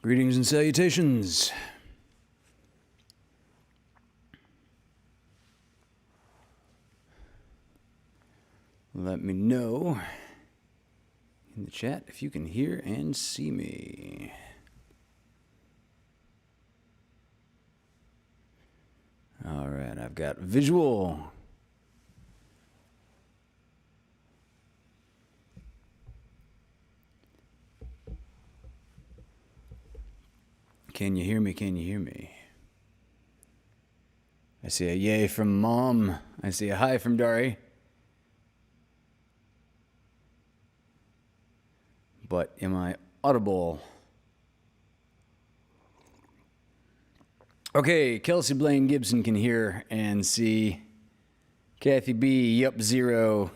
Greetings and salutations. Let me know in the chat if you can hear and see me. All right, I've got visual. Can you hear me? Can you hear me? I see a yay from Mom. I see a hi from Dari. But am I audible? Okay, Kelsey Blaine Gibson can hear and see. Kathy B, yup, 0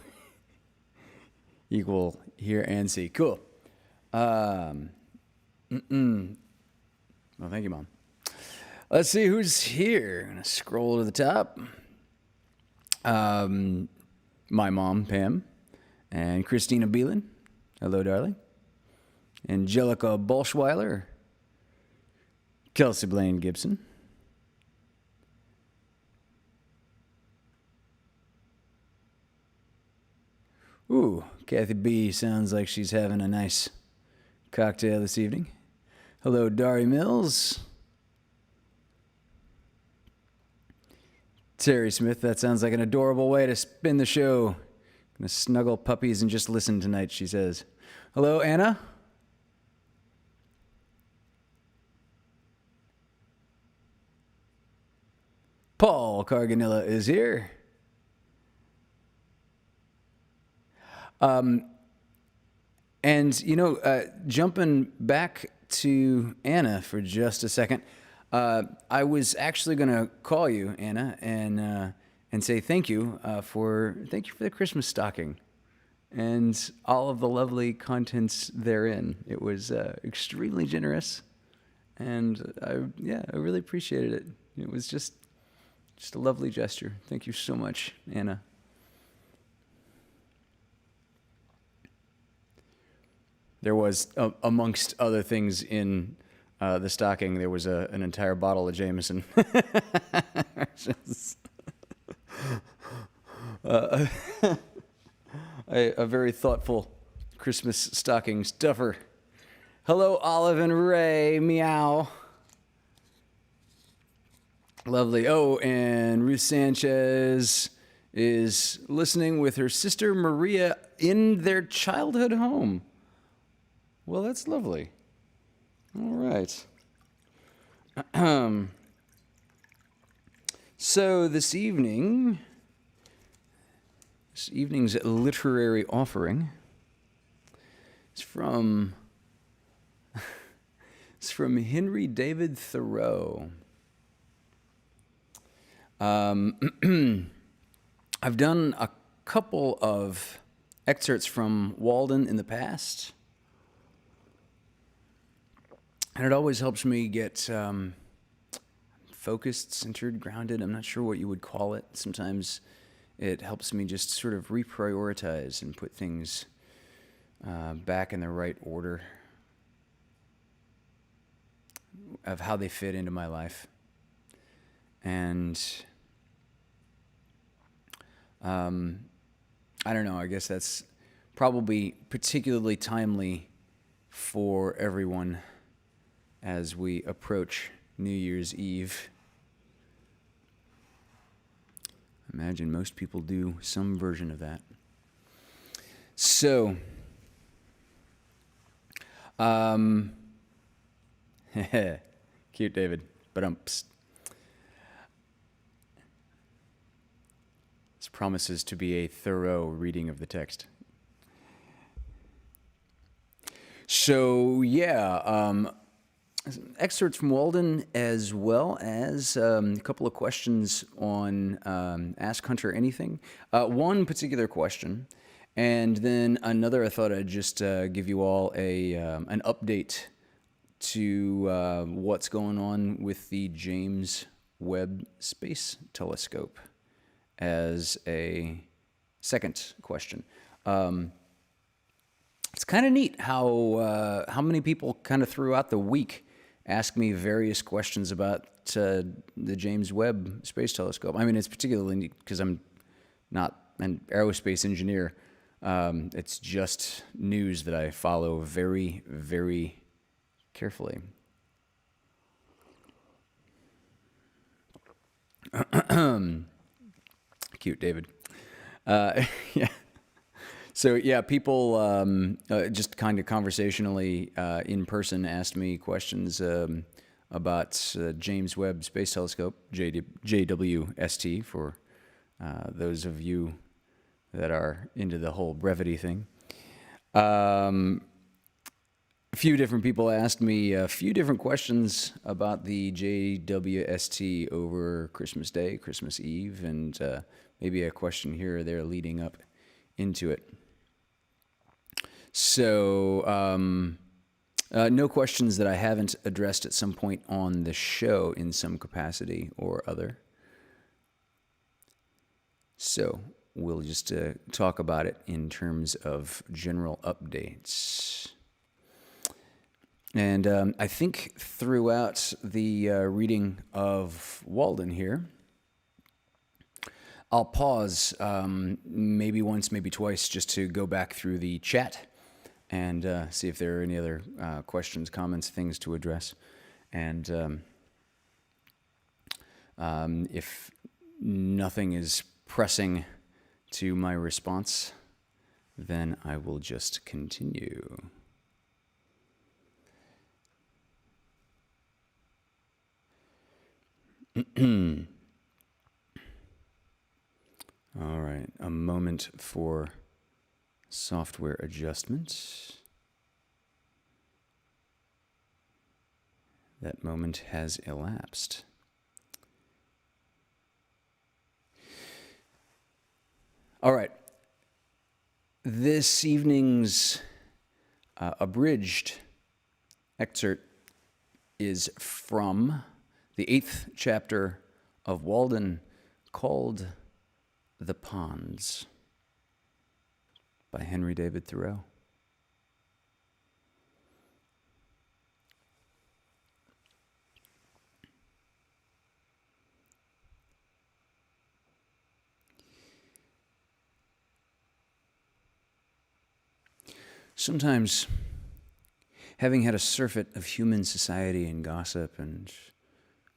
equal hear and see. Cool. Well, thank you, Mom. Let's see who's here. I'm going to scroll to the top. My mom, Pam, and Christina Beelan. Hello, darling. Angelica Bolschweiler. Kelsey Blaine Gibson. Ooh, Kathy B sounds like she's having a nice cocktail this evening. Hello, Dari Mills. Terry Smith, that sounds like an adorable way to spin the show. Gonna snuggle puppies and just listen tonight, she says. Hello, Anna. Paul Carganilla is here. And, jumping back to Anna for just a second, I was actually going to call you, Anna, and say thank you for the Christmas stocking and all of the lovely contents therein. It was extremely generous, and I really appreciated it. It was just a lovely gesture. Thank you so much, Anna. There was, amongst other things in the stocking, there was an entire bottle of Jameson. A very thoughtful Christmas stocking stuffer. Hello, Olive and Ray. Meow. Lovely. Oh, and Ruth Sanchez is listening with her sister Maria in their childhood home. Well, that's lovely. All right. So this evening's literary offering is from Henry David Thoreau. I've done a couple of excerpts from Walden in the past. And it always helps me get focused, centered, grounded. I'm not sure what you would call it. Sometimes it helps me just sort of reprioritize and put things back in the right order of how they fit into my life. And I don't know, I guess that's probably particularly timely for everyone as we approach New Year's Eve. I imagine most people do some version of that. So, cute, David. Ba-dumps. This promises to be a thorough reading of the text. So, excerpts from Walden, as well as a couple of questions on Ask Hunter Anything. One particular question, and then another I thought I'd just give you all an update to what's going on with the James Webb Space Telescope as a second question. It's kind of neat how many people kind of throughout the week ask me various questions about the James Webb Space Telescope. I mean, it's particularly because I'm not an aerospace engineer. It's just news that I follow very, very carefully. Cute, David. Yeah. So yeah, people just kind of conversationally in person asked me questions about James Webb Space Telescope, JWST, for those of you that are into the whole brevity thing. A few different people asked me a few different questions about the JWST over Christmas Day, Christmas Eve, and maybe a question here or there leading up into it. So, no questions that I haven't addressed at some point on the show in some capacity or other. So, we'll just talk about it in terms of general updates. And I think throughout the reading of Walden here, I'll pause maybe once, maybe twice, just to go back through the chat and see if there are any other questions, comments, things to address. And if nothing is pressing to my response, then I will just continue. All right, a moment for software adjustment. That moment has elapsed. All right, this evening's abridged excerpt is from the 8th chapter of Walden, called The Ponds, by Henry David Thoreau. Sometimes, having had a surfeit of human society and gossip and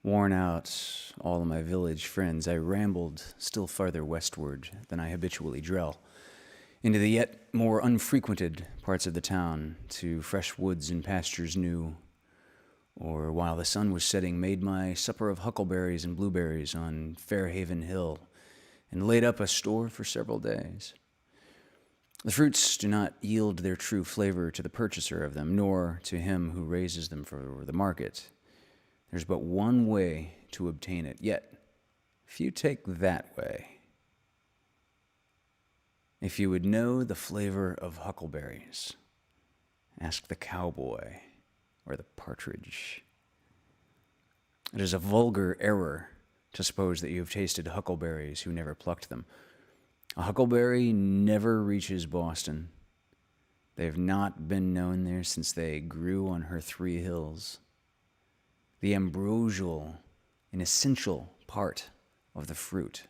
worn out all of my village friends, I rambled still farther westward than I habitually drell, into the yet more unfrequented parts of the town, to fresh woods and pastures new, or while the sun was setting, made my supper of huckleberries and blueberries on Fairhaven Hill, and laid up a store for several days. The fruits do not yield their true flavor to the purchaser of them, nor to him who raises them for the market. There's but one way to obtain it, yet few take that way. If you would know the flavor of huckleberries, ask the cowboy or the partridge. It is a vulgar error to suppose that you have tasted huckleberries who never plucked them. A huckleberry never reaches Boston. They have not been known there since they grew on her 3 hills. The ambrosial and essential part of the fruit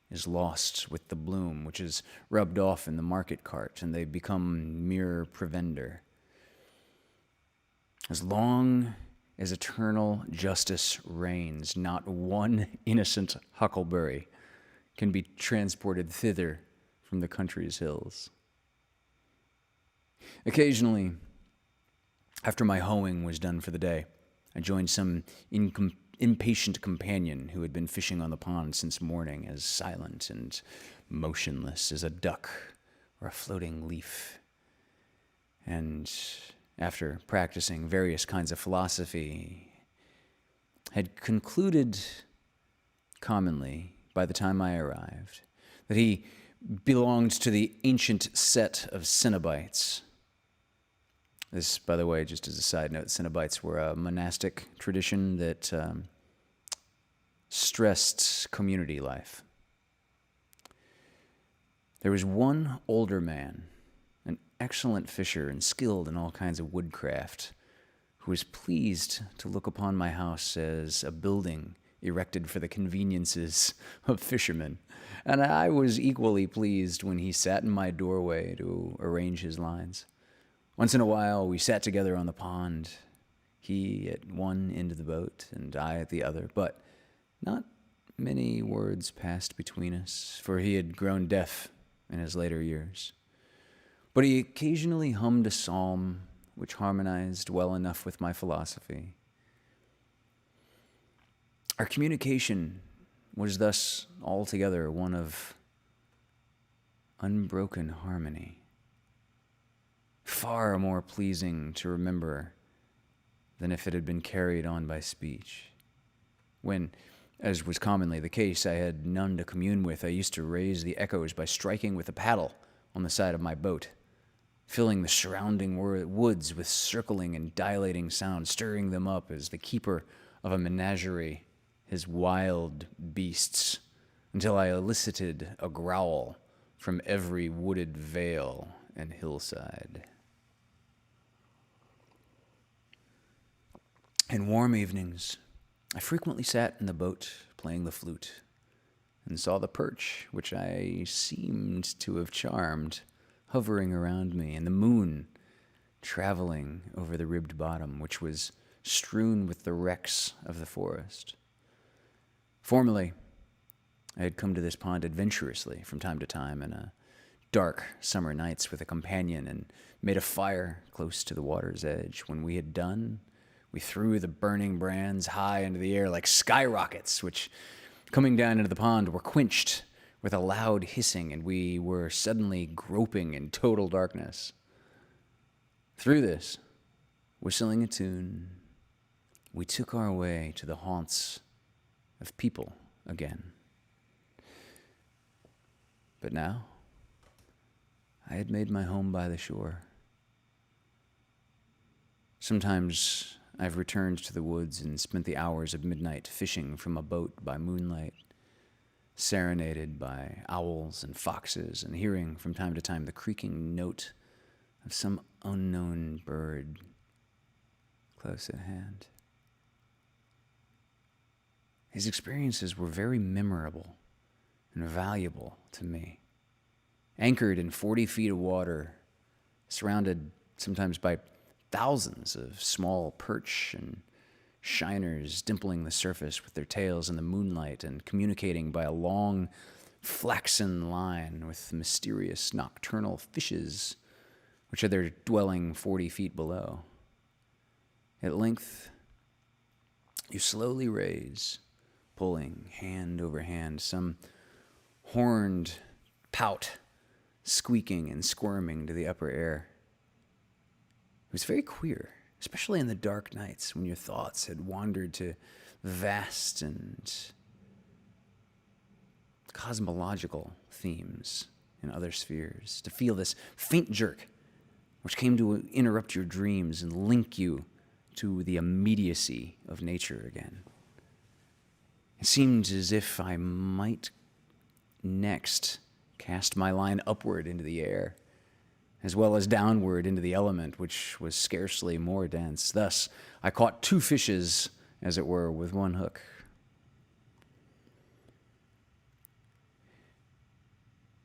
is lost with the bloom, which is rubbed off in the market cart, and they become mere provender. As long as eternal justice reigns, not one innocent huckleberry can be transported thither from the country's hills. Occasionally, after my hoeing was done for the day, I joined some impatient companion who had been fishing on the pond since morning, as silent and motionless as a duck or a floating leaf. And after practicing various kinds of philosophy, had concluded commonly, by the time I arrived, that he belonged to the ancient set of Cenobites. This, by the way, just as a side note, Cenobites were a monastic tradition that stressed community life. There was one older man, an excellent fisher and skilled in all kinds of woodcraft, who was pleased to look upon my house as a building erected for the conveniences of fishermen. And I was equally pleased when he sat in my doorway to arrange his lines. Once in a while, we sat together on the pond, he at one end of the boat and I at the other, but not many words passed between us, for he had grown deaf in his later years. But he occasionally hummed a psalm which harmonized well enough with my philosophy. Our communication was thus altogether one of unbroken harmony, far more pleasing to remember than if it had been carried on by speech. When, as was commonly the case, I had none to commune with, I used to raise the echoes by striking with a paddle on the side of my boat, filling the surrounding woods with circling and dilating sound, stirring them up as the keeper of a menagerie his wild beasts, until I elicited a growl from every wooded vale and hillside. In warm evenings, I frequently sat in the boat playing the flute and saw the perch, which I seemed to have charmed, hovering around me, and the moon traveling over the ribbed bottom, which was strewn with the wrecks of the forest. Formerly, I had come to this pond adventurously from time to time in dark summer nights with a companion and made a fire close to the water's edge. When we had done, we threw the burning brands high into the air like skyrockets, which, coming down into the pond, were quenched with a loud hissing, and we were suddenly groping in total darkness. Through this, whistling a tune, we took our way to the haunts of people again. But now, I had made my home by the shore. Sometimes I've returned to the woods and spent the hours of midnight fishing from a boat by moonlight, serenaded by owls and foxes, and hearing from time to time the creaking note of some unknown bird close at hand. These experiences were very memorable and valuable to me. Anchored in 40 feet of water, surrounded sometimes by thousands of small perch and shiners dimpling the surface with their tails in the moonlight and communicating by a long, flaxen line with mysterious nocturnal fishes, which are their dwelling 40 feet below. At length, you slowly raise, pulling hand over hand, some horned pout, squeaking and squirming to the upper air. It was very queer, especially in the dark nights when your thoughts had wandered to vast and cosmological themes in other spheres, to feel this faint jerk which came to interrupt your dreams and link you to the immediacy of nature again. It seemed as if I might next cast my line upward into the air, as well as downward into the element, which was scarcely more dense. Thus, I caught two fishes, as it were, with one hook.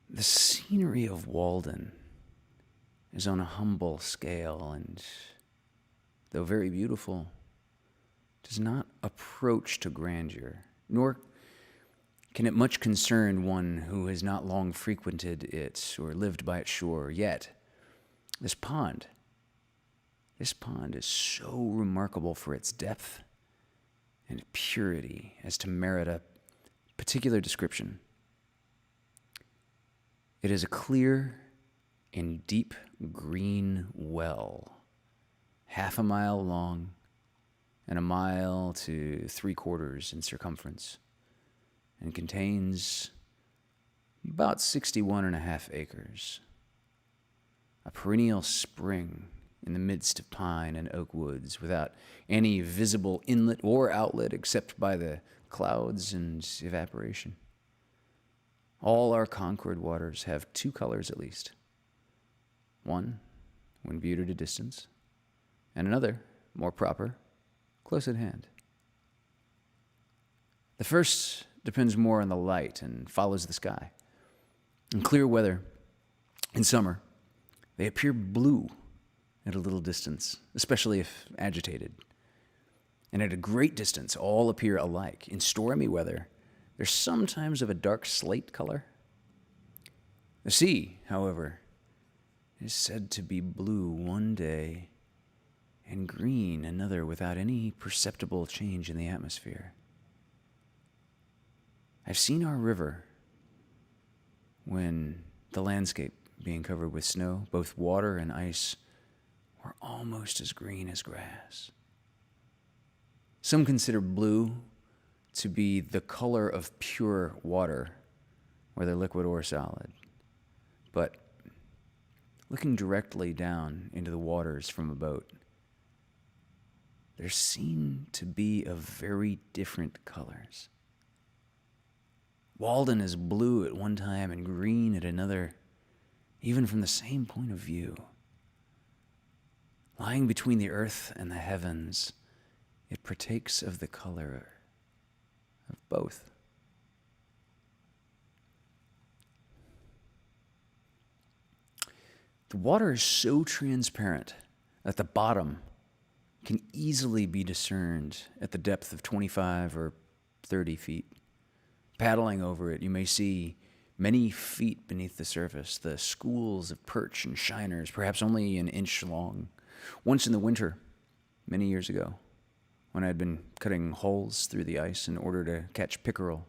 The scenery of Walden is on a humble scale, and though very beautiful, does not approach to grandeur, nor can it much concern one who has not long frequented it or lived by its shore. Yet, this pond is so remarkable for its depth and purity as to merit a particular description. It is a clear and deep green well, 1/2 mile long and 1 mile to 3/4 in circumference, and contains about 61.5 acres. A perennial spring in the midst of pine and oak woods, without any visible inlet or outlet except by the clouds and evaporation. All our Concord waters have 2 colors at least. One, when viewed at a distance, and another, more proper, close at hand. The first depends more on the light and follows the sky. In clear weather, in summer, they appear blue at a little distance, especially if agitated. And at a great distance, all appear alike. In stormy weather, they're sometimes of a dark slate color. The sea, however, is said to be blue one day and green another without any perceptible change in the atmosphere. I've seen our river when the landscape being covered with snow, both water and ice, were almost as green as grass. Some consider blue to be the color of pure water, whether liquid or solid. But looking directly down into the waters from a boat, there seem to be of very different colors. Walden is blue at one time and green at another, even from the same point of view. Lying between the earth and the heavens, it partakes of the color of both. The water is so transparent that the bottom can easily be discerned at the depth of 25 or 30 feet. Paddling over it, you may see many feet beneath the surface, the schools of perch and shiners, perhaps only an inch long. Once in the winter, many years ago, when I had been cutting holes through the ice in order to catch pickerel,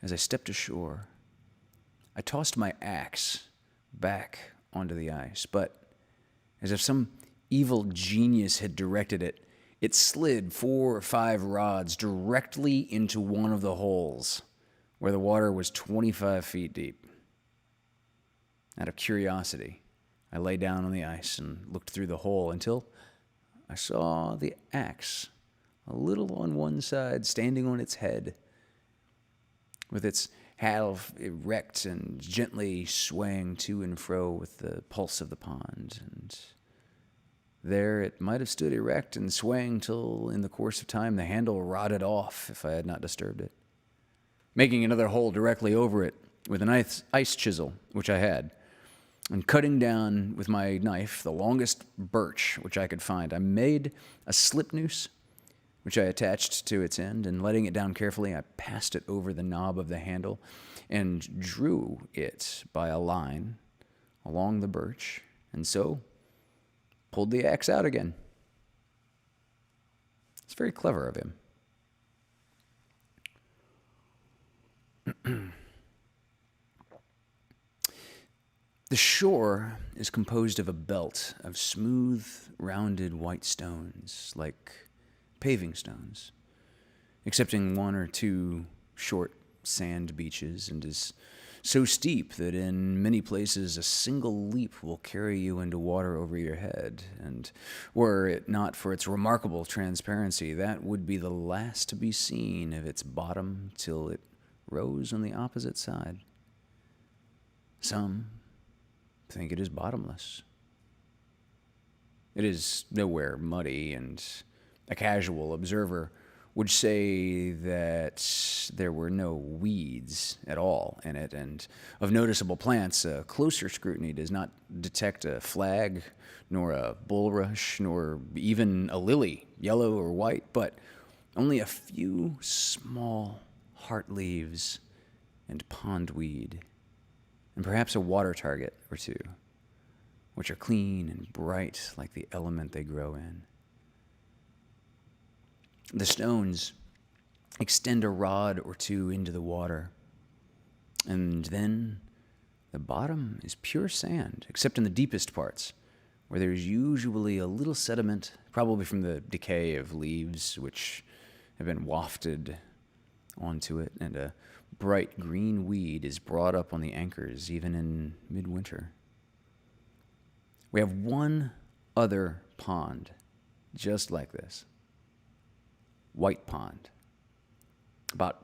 as I stepped ashore, I tossed my axe back onto the ice, but as if some evil genius had directed it, it slid 4 or 5 rods directly into one of the holes where the water was 25 feet deep. Out of curiosity, I lay down on the ice and looked through the hole until I saw the axe a little on one side, standing on its head, with its half erect and gently swaying to and fro with the pulse of the pond. And there it might have stood erect and swaying till, in the course of time, the handle rotted off if I had not disturbed it. Making another hole directly over it with an ice chisel, which I had, and cutting down with my knife the longest birch which I could find, I made a slip noose, which I attached to its end, and letting it down carefully, I passed it over the knob of the handle and drew it by a line along the birch, and so pulled the axe out again. It's very clever of him. The shore is composed of a belt of smooth, rounded white stones, like paving stones, excepting 1 or 2 short sand beaches, and is so steep that in many places a single leap will carry you into water over your head, and were it not for its remarkable transparency, that would be the last to be seen of its bottom till it rose on the opposite side. Some think it is bottomless. It is nowhere muddy, and a casual observer would say that there were no weeds at all in it, and of noticeable plants, a closer scrutiny does not detect a flag, nor a bulrush, nor even a lily, yellow or white, but only a few small heart leaves and pondweed, and perhaps a water target or two, which are clean and bright like the element they grow in. The stones extend a rod or two into the water, and then the bottom is pure sand, except in the deepest parts, where there is usually a little sediment, probably from the decay of leaves which have been wafted onto it, and a bright green weed is brought up on the anchors, even in midwinter. We have one other pond just like this. White Pond, about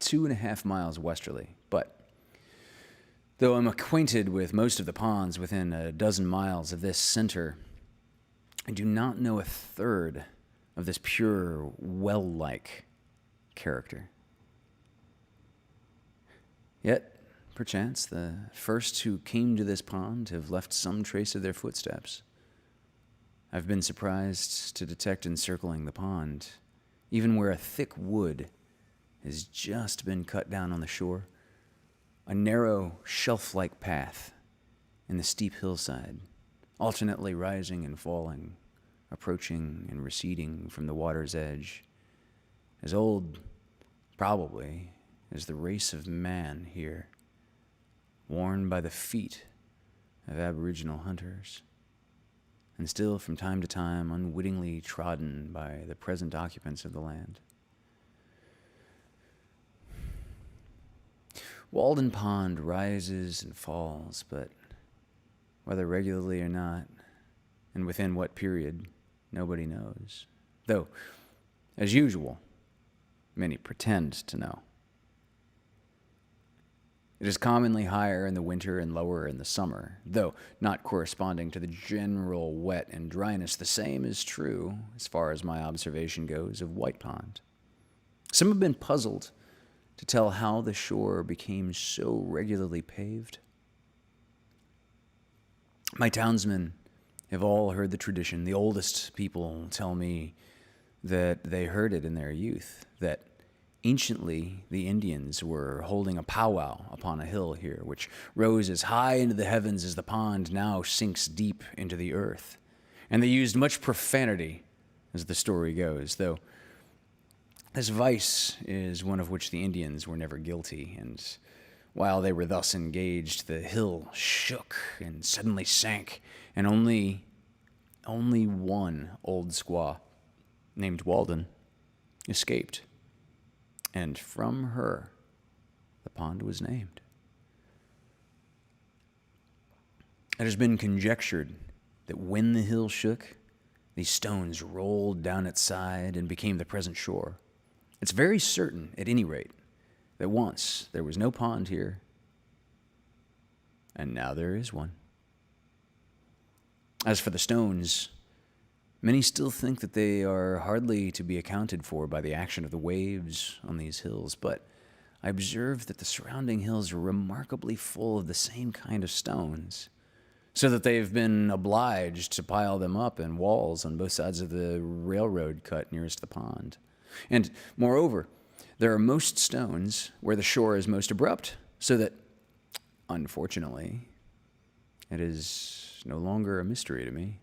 2.5 miles westerly, but though I'm acquainted with most of the ponds within a dozen miles of this center, I do not know a third of this pure, well-like character. Yet, perchance, the first who came to this pond have left some trace of their footsteps. I've been surprised to detect encircling the pond, even where a thick wood has just been cut down on the shore, a narrow, shelf-like path in the steep hillside, alternately rising and falling, approaching and receding from the water's edge, as old, probably, as the race of man here, worn by the feet of Aboriginal hunters, and still from time to time unwittingly trodden by the present occupants of the land. Walden Pond rises and falls, but whether regularly or not, and within what period, nobody knows. Though, as usual, many pretend to know. It is commonly higher in the winter and lower in the summer, though not corresponding to the general wet and dryness. The same is true, as far as my observation goes, of White Pond. Some have been puzzled to tell how the shore became so regularly paved. My townsmen have all heard the tradition. The oldest people tell me that they heard it in their youth, that anciently the Indians were holding a powwow upon a hill here, which rose as high into the heavens as the pond now sinks deep into the earth. And they used much profanity, as the story goes, though this vice is one of which the Indians were never guilty, and while they were thus engaged, the hill shook and suddenly sank, and only one old squaw, named Walden, escaped. And from her, the pond was named. It has been conjectured that when the hill shook, these stones rolled down its side and became the present shore. It's very certain, at any rate, that once there was no pond here, and now there is one. As for the stones, many still think that they are hardly to be accounted for by the action of the waves on these hills, but I observe that the surrounding hills are remarkably full of the same kind of stones, so that they've been obliged to pile them up in walls on both sides of the railroad cut nearest the pond. And moreover, there are most stones where the shore is most abrupt, so that, unfortunately, it is no longer a mystery to me.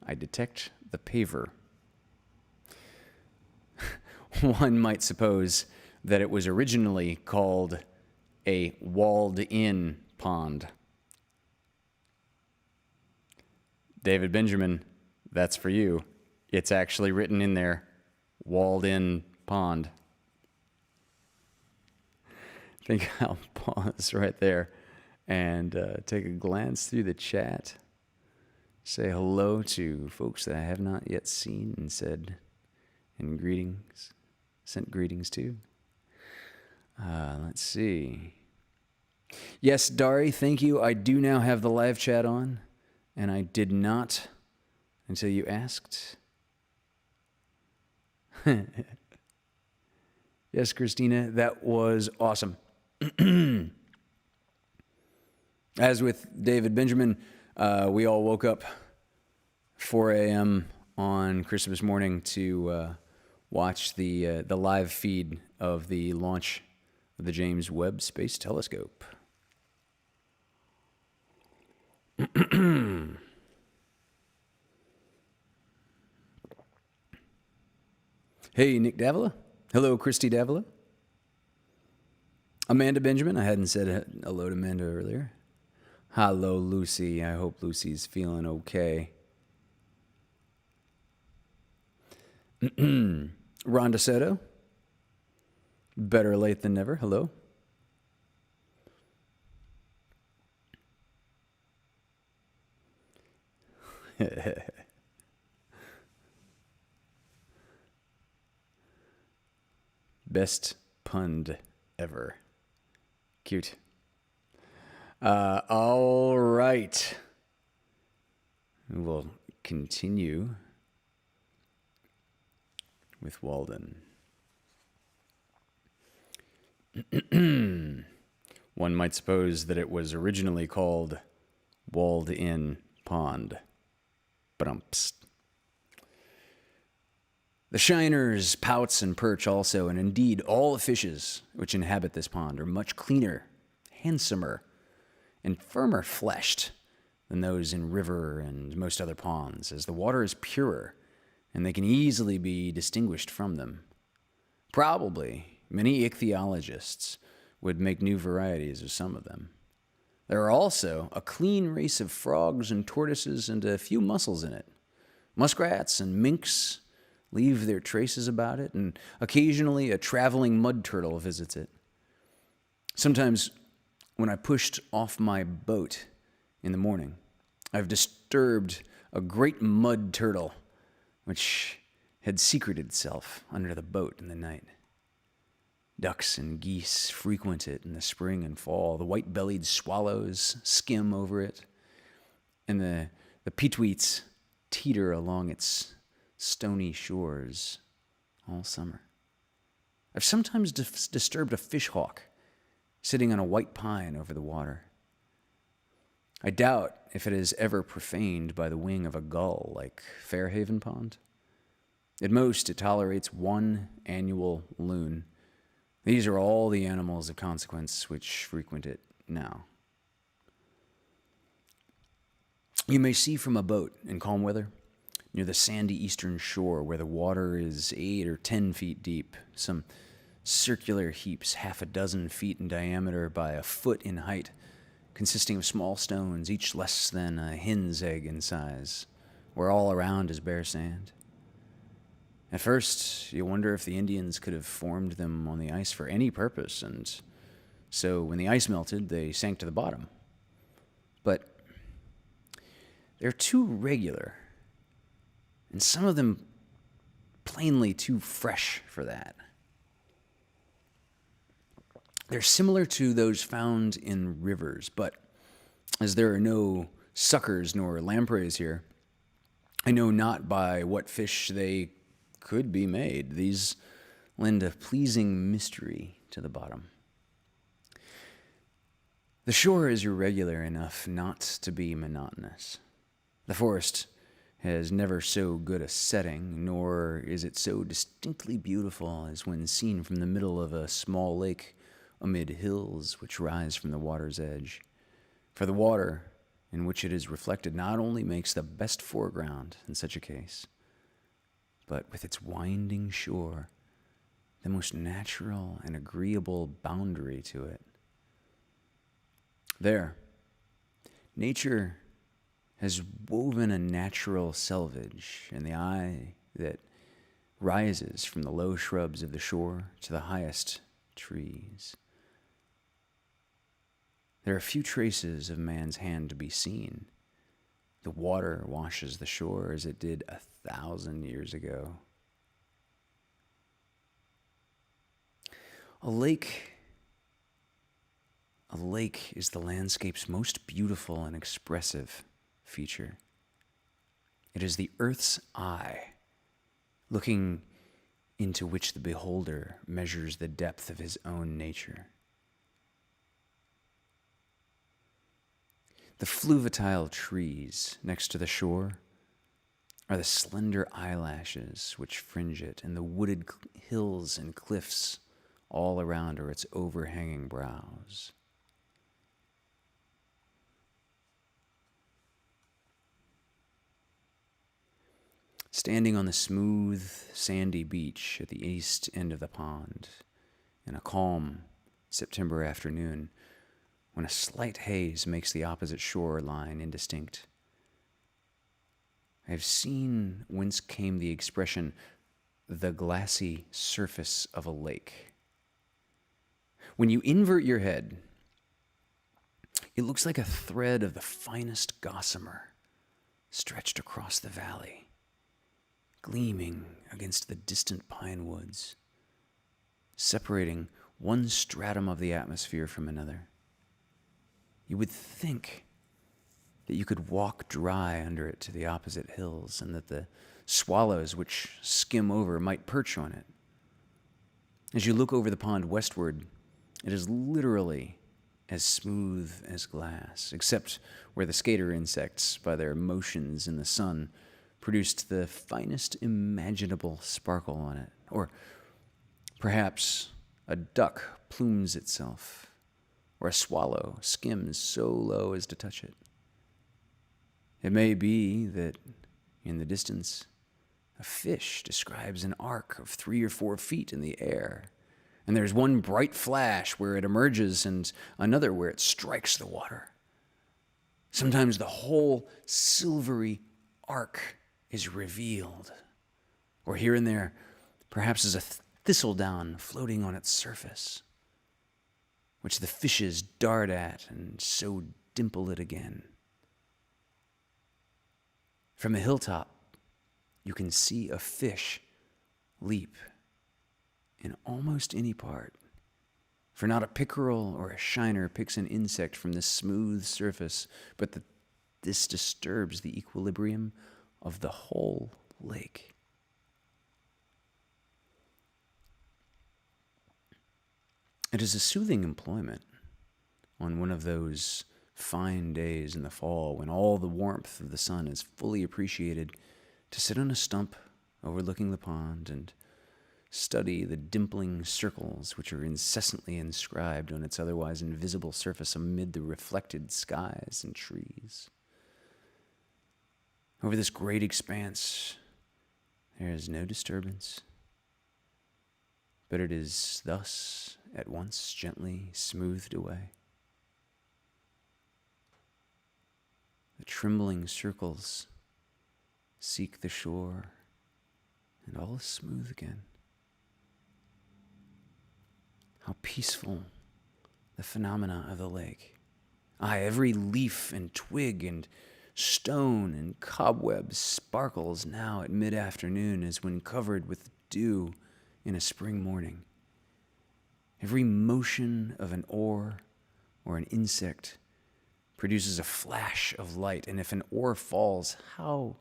I detect the paver. One might suppose that it was originally called a walled-in pond. David Benjamin, that's for you. It's actually written in there, walled-in pond. I think I'll pause right there and take a glance through the chat. Say hello to folks that I have not yet seen and sent greetings to. Let's see. Yes, Dari, thank you. I do now have the live chat on, and I did not until you asked. Yes, Christina, that was awesome. As with David Benjamin, we all woke up 4 a.m. on Christmas morning to watch the live feed of the launch of the James Webb Space Telescope. Hey, Nick Davila. Hello, Christy Davila. Amanda Benjamin. I hadn't said hello to Amanda earlier. Hello, Lucy. I hope Lucy's feeling okay. Rhonda Seto. Better late than never. Hello. Best punned ever. Cute. All right. We'll continue with Walden. One might suppose that it was originally called Walled-in Pond. Brumps. The shiners, pouts, and perch also, and indeed all the fishes which inhabit this pond, are much cleaner, handsomer, and firmer fleshed than those in river and most other ponds, as the water is purer, and they can easily be distinguished from them. Probably, many ichthyologists would make new varieties of some of them. There are also a clean race of frogs and tortoises and a few mussels in it. Muskrats and minks leave their traces about it, and occasionally a traveling mud turtle visits it. Sometimes when I pushed off my boat in the morning, I've disturbed a great mud turtle which had secreted itself under the boat in the night. Ducks and geese frequent it in the spring and fall. The white-bellied swallows skim over it, and the peetweets teeter along its stony shores all summer. I've sometimes disturbed a fishhawk sitting on a white pine over the water. I doubt if it is ever profaned by the wing of a gull like Fairhaven Pond. At most, it tolerates one annual loon. These are all the animals of consequence which frequent it now. You may see from a boat in calm weather, near the sandy eastern shore where the water is 8 or 10 feet deep, some circular heaps 6 feet in diameter by a foot in height, consisting of small stones, each less than a hen's egg in size, where all around is bare sand. At first, you wonder if the Indians could have formed them on the ice for any purpose, and so when the ice melted, they sank to the bottom. But they're too regular, and some of them plainly too fresh for that. They're similar to those found in rivers, but as there are no suckers nor lampreys here, I know not by what fish they could be made. These lend a pleasing mystery to the bottom. The shore is irregular enough not to be monotonous. The forest has never so good a setting, nor is it so distinctly beautiful as when seen from the middle of a small lake amid hills which rise from the water's edge. For the water in which it is reflected not only makes the best foreground in such a case, but with its winding shore, the most natural and agreeable boundary to it. There, nature has woven a natural selvage in the eye that rises from the low shrubs of the shore to the highest trees. There are few traces of man's hand to be seen. The water washes the shore as it did 1,000 years ago. A lake is the landscape's most beautiful and expressive feature. It is the earth's eye, looking into which the beholder measures the depth of his own nature. The fluviatile trees next to the shore are the slender eyelashes which fringe it, and the wooded hills and cliffs all around are its overhanging brows. Standing on the smooth, sandy beach at the east end of the pond, in a calm September afternoon, when a slight haze makes the opposite shoreline indistinct, I have seen whence came the expression, the glassy surface of a lake. When you invert your head, it looks like a thread of the finest gossamer stretched across the valley, gleaming against the distant pine woods, separating one stratum of the atmosphere from another. You would think that you could walk dry under it to the opposite hills, and that the swallows which skim over might perch on it. As you look over the pond westward, it is literally as smooth as glass, except where the skater insects, by their motions in the sun, produced the finest imaginable sparkle on it. Or perhaps a duck plumes itself, or a swallow skims so low as to touch it. It may be that in the distance, a fish describes an arc of 3 or 4 feet in the air, and there's one bright flash where it emerges and another where it strikes the water. Sometimes the whole silvery arc is revealed, or here and there, perhaps is a thistledown floating on its surface, which the fishes dart at and so dimple it again. From a hilltop, you can see a fish leap in almost any part, for not a pickerel or a shiner picks an insect from this smooth surface, but this disturbs the equilibrium of the whole lake. It is a soothing employment on one of those fine days in the fall when all the warmth of the sun is fully appreciated, to sit on a stump overlooking the pond and study the dimpling circles which are incessantly inscribed on its otherwise invisible surface amid the reflected skies and trees. Over this great expanse, there is no disturbance, but it is thus at once gently smoothed away. The trembling circles seek the shore, and all is smooth again. How peaceful the phenomena of the lake. Aye, every leaf and twig and stone and cobweb sparkles now at mid-afternoon as when covered with dew in a spring morning. Every motion of an oar or an insect produces a flash of light, and if an oar falls, how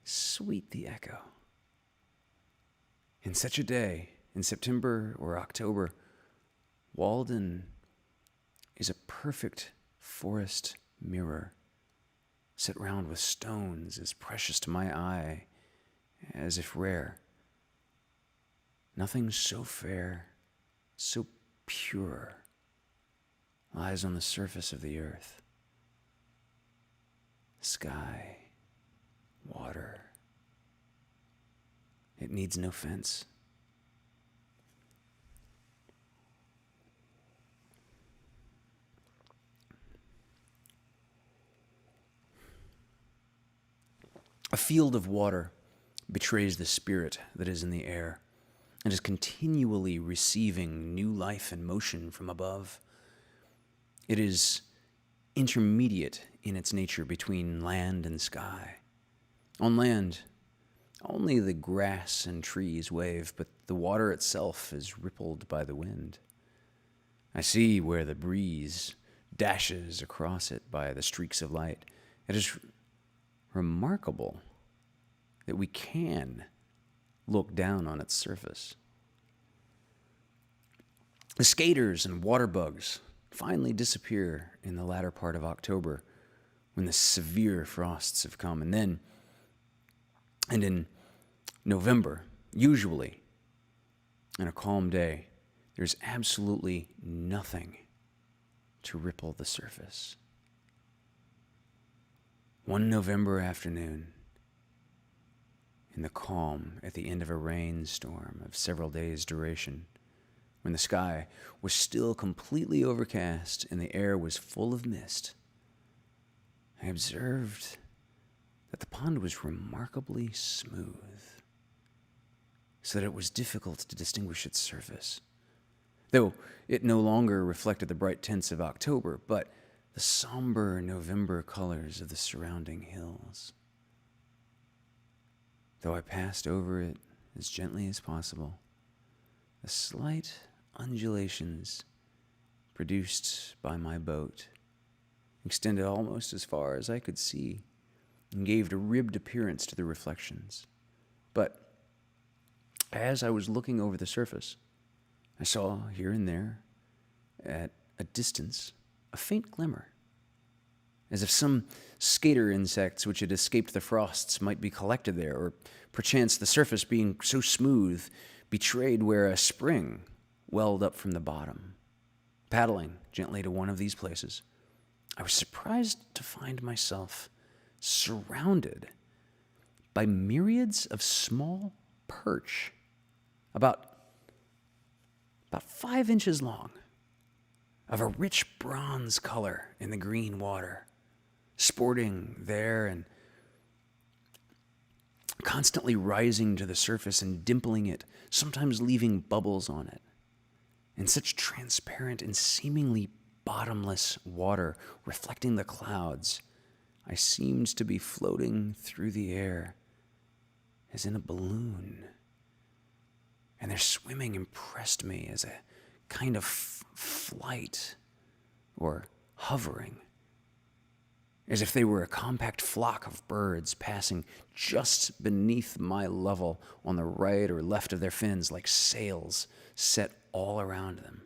sweet the echo. In such a day, in September or October, Walden is a perfect forest mirror, set round with stones as precious to my eye as if rare. Nothing so fair, so pure, lies on the surface of the earth. Sky, water. It needs no fence. A field of water betrays the spirit that is in the air and is continually receiving new life and motion from above. It is intermediate in its nature between land and sky. On land, only the grass and trees wave, but the water itself is rippled by the wind. I see where the breeze dashes across it by the streaks of light. It is remarkable that we can look down on its surface. The skaters and water bugs finally disappear in the latter part of October when the severe frosts have come. And in November, usually, on a calm day, there's absolutely nothing to ripple the surface. One November afternoon, in the calm at the end of a rainstorm of several days' duration, when the sky was still completely overcast and the air was full of mist, I observed that the pond was remarkably smooth, so that it was difficult to distinguish its surface, though it no longer reflected the bright tints of October, but the somber November colors of the surrounding hills. Though I passed over it as gently as possible, the slight undulations produced by my boat extended almost as far as I could see, and gave a ribbed appearance to the reflections. But as I was looking over the surface, I saw here and there, at a distance, a faint glimmer, as if some skater insects which had escaped the frosts might be collected there, or perchance the surface being so smooth betrayed where a spring welled up from the bottom. Paddling gently to one of these places, I was surprised to find myself surrounded by myriads of small perch, about 5 inches long, of a rich bronze color in the green water, sporting there and constantly rising to the surface and dimpling it, sometimes leaving bubbles on it. In such transparent and seemingly bottomless water, reflecting the clouds, I seemed to be floating through the air as in a balloon. And their swimming impressed me as a kind of flight or hovering, as if they were a compact flock of birds passing just beneath my level on the right or left of their fins, like sails set all around them.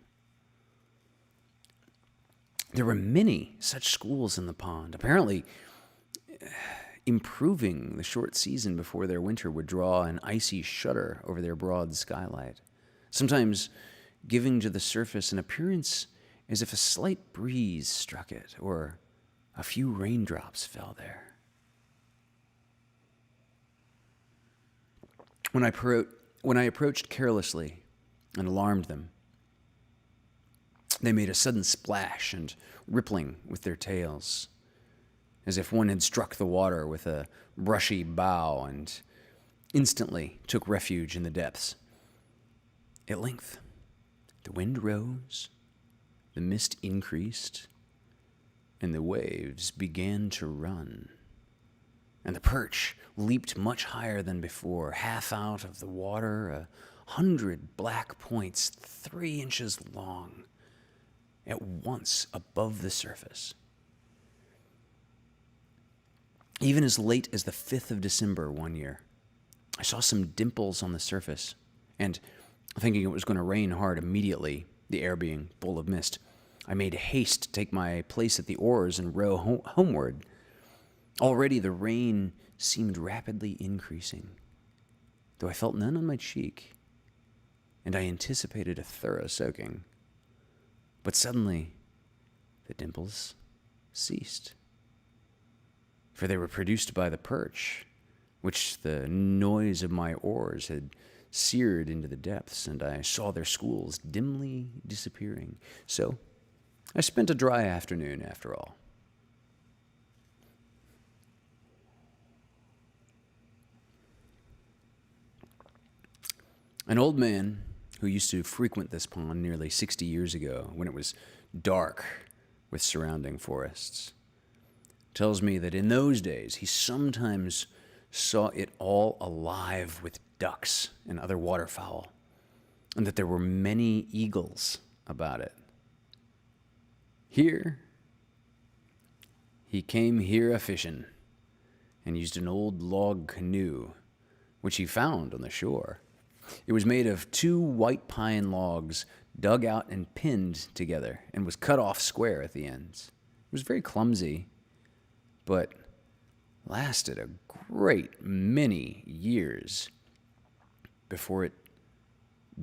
There were many such schools in the pond, apparently improving the short season before their winter would draw an icy shutter over their broad skylight, sometimes giving to the surface an appearance as if a slight breeze struck it or a few raindrops fell there. When I approached carelessly and alarmed them, they made a sudden splash and rippling with their tails, as if one had struck the water with a brushy bough and instantly took refuge in the depths. At length, the wind rose, the mist increased, and the waves began to run. And the perch leaped much higher than before, half out of the water, 100 black points 3 inches long, at once above the surface. Even as late as the 5th of December one year, I saw some dimples on the surface, and thinking it was going to rain hard immediately, the air being full of mist, I made haste to take my place at the oars and row homeward. Already the rain seemed rapidly increasing, though I felt none on my cheek, and I anticipated a thorough soaking. But suddenly, the dimples ceased, for they were produced by the perch, which the noise of my oars had seared into the depths, and I saw their schools dimly disappearing. So I spent a dry afternoon after all. An old man who used to frequent this pond nearly 60 years ago, when it was dark with surrounding forests, tells me that in those days he sometimes saw it all alive with ducks and other waterfowl, and that there were many eagles about it. He came here a-fishing, and used an old log canoe, which he found on the shore. It was made of 2 white pine logs dug out and pinned together, and was cut off square at the ends. It was very clumsy, but lasted a great many years before it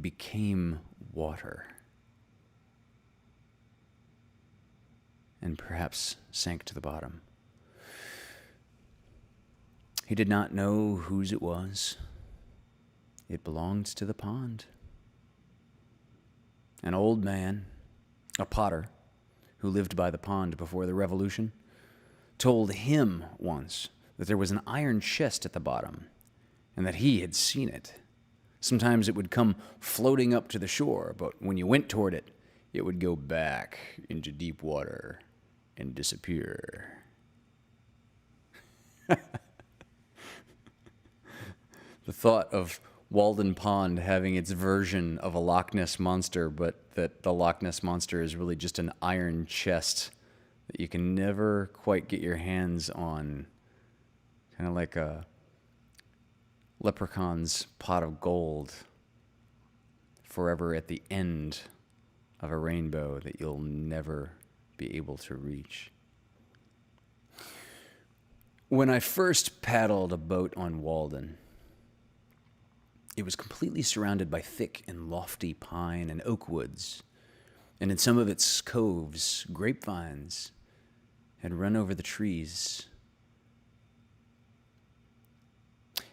became water, and perhaps sank to the bottom. He did not know whose it was. It belonged to the pond. An old man, a potter, who lived by the pond before the Revolution, told him once that there was an iron chest at the bottom, and that he had seen it. Sometimes it would come floating up to the shore, but when you went toward it, it would go back into deep water and disappear. The thought of Walden Pond having its version of a Loch Ness Monster, but that the Loch Ness Monster is really just an iron chest that you can never quite get your hands on, kind of like a leprechaun's pot of gold, forever at the end of a rainbow that you'll never be able to reach. When I first paddled a boat on Walden, it was completely surrounded by thick and lofty pine and oak woods, and in some of its coves, grapevines had run over the trees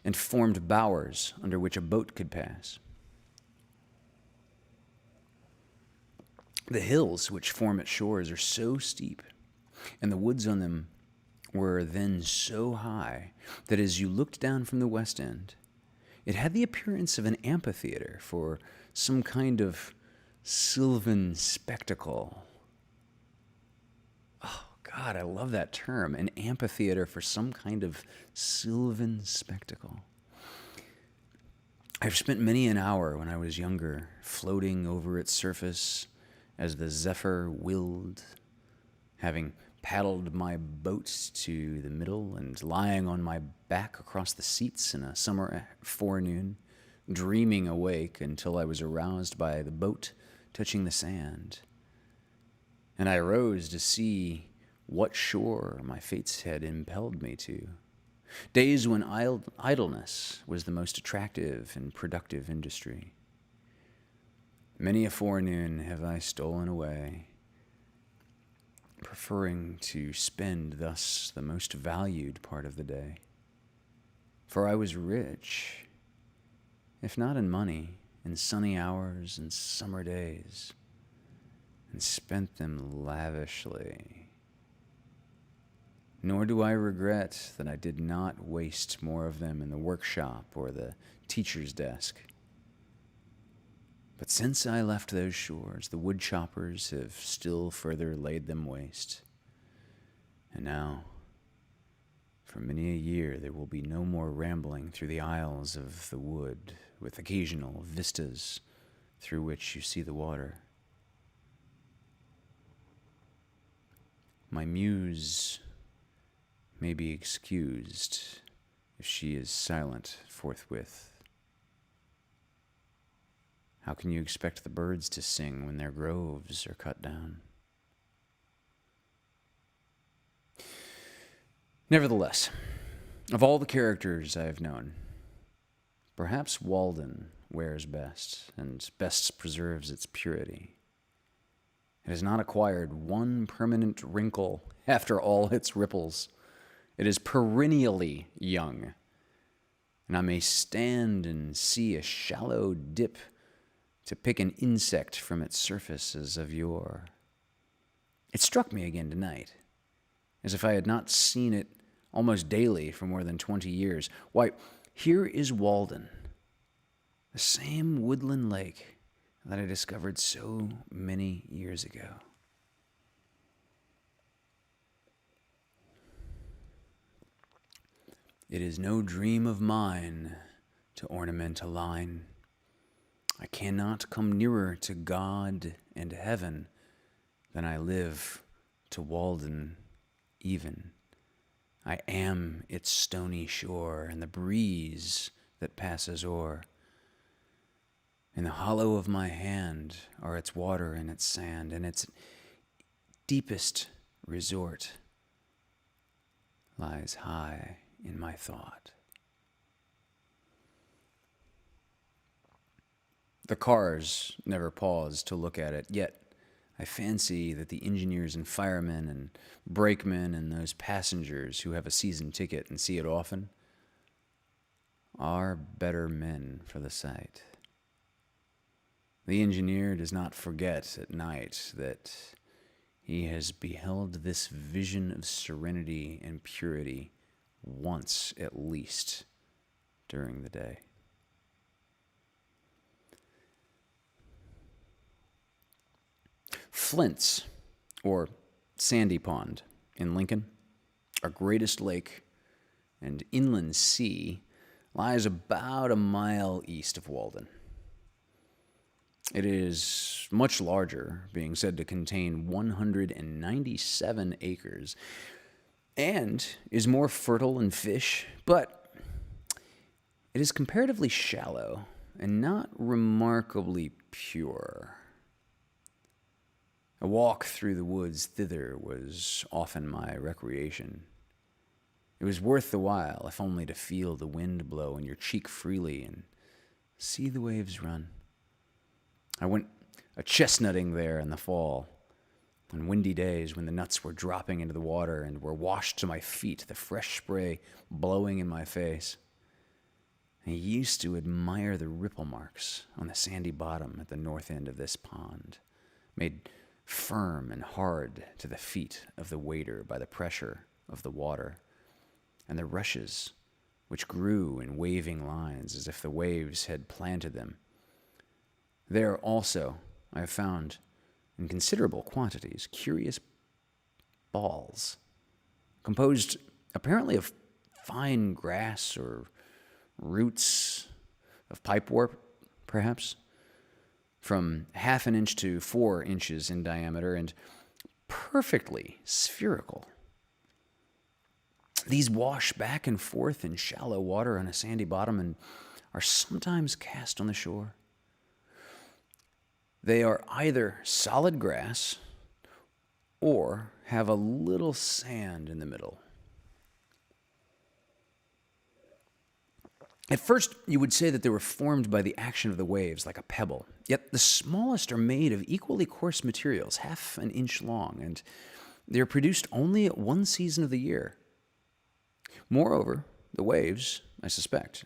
and formed bowers under which a boat could pass. The hills which form its shores are so steep, and the woods on them were then so high, that as you looked down from the west end, it had the appearance of an amphitheater for some kind of sylvan spectacle. Oh, God, I love that term, an amphitheater for some kind of sylvan spectacle. I've spent many an hour when I was younger floating over its surface as the zephyr willed, having paddled my boat to the middle and lying on my back across the seats in a summer forenoon, dreaming awake until I was aroused by the boat touching the sand. And I rose to see what shore my fates had impelled me to. Days when idleness was the most attractive and productive industry. Many a forenoon have I stolen away, preferring to spend thus the most valued part of the day. For I was rich, if not in money, in sunny hours and summer days, and spent them lavishly. Nor do I regret that I did not waste more of them in the workshop or the teacher's desk. But since I left those shores, the wood choppers have still further laid them waste. And now, for many a year, there will be no more rambling through the aisles of the wood, with occasional vistas through which you see the water. My muse may be excused if she is silent forthwith. How can you expect the birds to sing when their groves are cut down? Nevertheless, of all the characters I have known, perhaps Walden wears best and best preserves its purity. It has not acquired one permanent wrinkle after all its ripples. It is perennially young, and I may stand and see a shallow dip to pick an insect from its surface as of yore. It struck me again tonight, as if I had not seen it almost daily for more than 20 years. Why, here is Walden, the same woodland lake that I discovered so many years ago. It is no dream of mine to ornament a line. I cannot come nearer to God and heaven than I live to Walden even. I am its stony shore and the breeze that passes o'er. In the hollow of my hand are its water and its sand, and its deepest resort lies high in my thought. The cars never pause to look at it, yet I fancy that the engineers and firemen and brakemen and those passengers who have a season ticket and see it often are better men for the sight. The engineer does not forget at night that he has beheld this vision of serenity and purity once at least during the day. Flint's, or Sandy Pond, in Lincoln, our greatest lake and inland sea, lies about a mile east of Walden. It is much larger, being said to contain 197 acres, and is more fertile in fish, but it is comparatively shallow and not remarkably pure. A walk through the woods thither was often my recreation. It was worth the while, if only to feel the wind blow in your cheek freely and see the waves run. I went a chestnutting there in the fall, on windy days when the nuts were dropping into the water and were washed to my feet, the fresh spray blowing in my face. I used to admire the ripple marks on the sandy bottom at the north end of this pond, made firm and hard to the feet of the wader by the pressure of the water, and the rushes which grew in waving lines as if the waves had planted them. There also I have found, in considerable quantities, curious balls, composed apparently of fine grass or roots of pipework, perhaps, from 1/2 inch to 4 inches in diameter and perfectly spherical. These wash back and forth in shallow water on a sandy bottom and are sometimes cast on the shore. They are either solid grass or have a little sand in the middle. At first, you would say that they were formed by the action of the waves, like a pebble. Yet the smallest are made of equally coarse materials, 1/2 inch long, and they are produced only at one season of the year. Moreover, the waves, I suspect,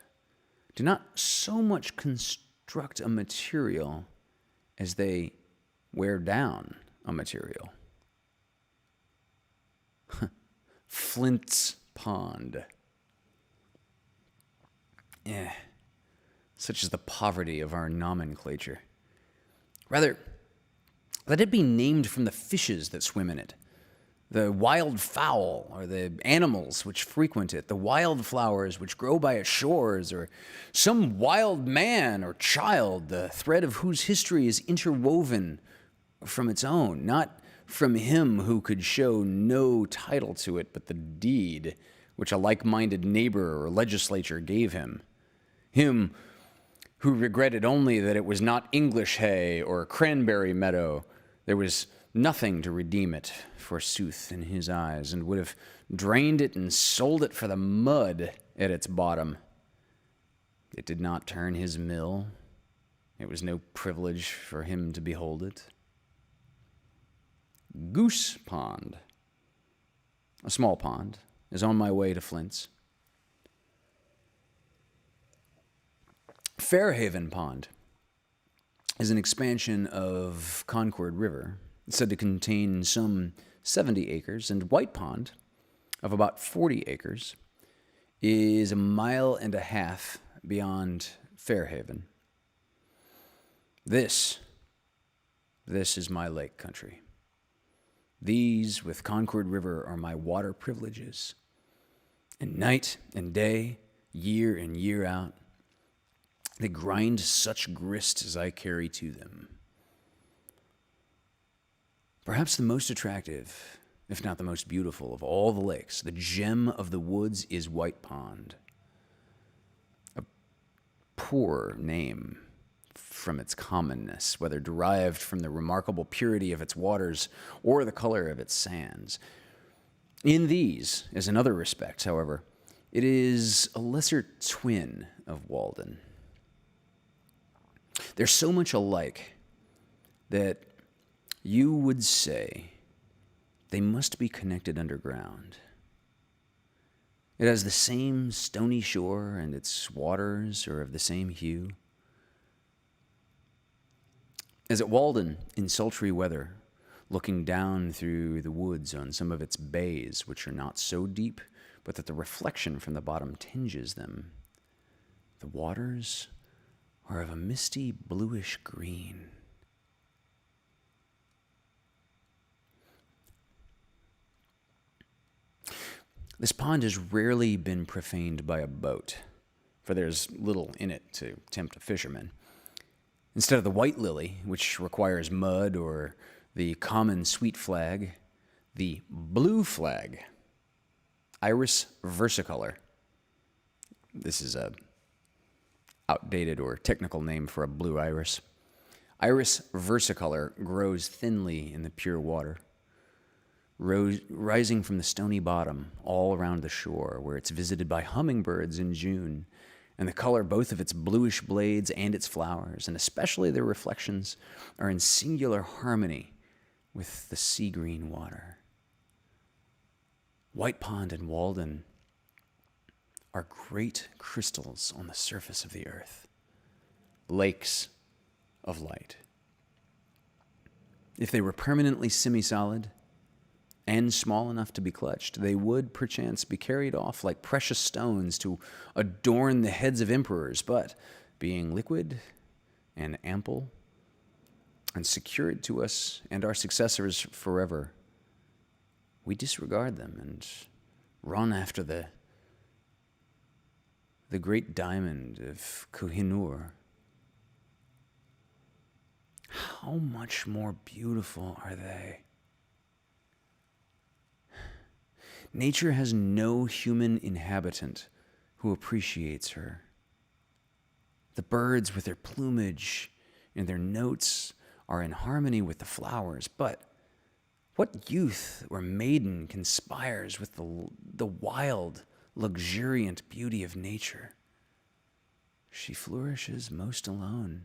do not so much construct a material as they wear down a material. Flint's Pond. Such is the poverty of our nomenclature. Rather, let it be named from the fishes that swim in it, the wild fowl, or the animals which frequent it, the wild flowers which grow by its shores, or some wild man or child, the thread of whose history is interwoven from its own, not from him who could show no title to it but the deed which a like-minded neighbor or legislature gave him, him who regretted only that it was not English hay or cranberry meadow. There was nothing to redeem it, forsooth, in his eyes, and would have drained it and sold it for the mud at its bottom. It did not turn his mill. It was no privilege for him to behold it. Goose Pond, a small pond, is on my way to Flint's. Fairhaven Pond is an expansion of Concord River, said to contain some 70 acres, and White Pond, of about 40 acres, is 1.5 miles beyond Fairhaven. This is my lake country. These, with Concord River, are my water privileges. And night and day, year in, year out, they grind such grist as I carry to them. Perhaps the most attractive, if not the most beautiful of all the lakes, the gem of the woods, is White Pond. A poor name from its commonness, whether derived from the remarkable purity of its waters or the color of its sands. In these, as in other respects, however, it is a lesser twin of Walden. They're so much alike that you would say they must be connected underground. It has the same stony shore, and its waters are of the same hue. As at Walden, in sultry weather, looking down through the woods on some of its bays, which are not so deep, but that the reflection from the bottom tinges them, the waters are of a misty bluish green. This pond has rarely been profaned by a boat, for there's little in it to tempt a fisherman. Instead of the white lily, which requires mud, or the common sweet flag, the blue flag, Iris versicolor. This is a outdated or technical name for a blue iris. Iris versicolor grows thinly in the pure water, rising from the stony bottom all around the shore, where it's visited by hummingbirds in June, and the color both of its bluish blades and its flowers, and especially their reflections, are in singular harmony with the sea green water. White Pond and Walden are great crystals on the surface of the earth, lakes of light. If they were permanently semi-solid and small enough to be clutched, they would perchance be carried off like precious stones to adorn the heads of emperors, but being liquid and ample and secured to us and our successors forever, we disregard them and run after the great diamond of Kohinoor. How much more beautiful are they? Nature has no human inhabitant who appreciates her. The birds with their plumage and their notes are in harmony with the flowers, but what youth or maiden conspires with the wild, luxuriant beauty of nature? She flourishes most alone,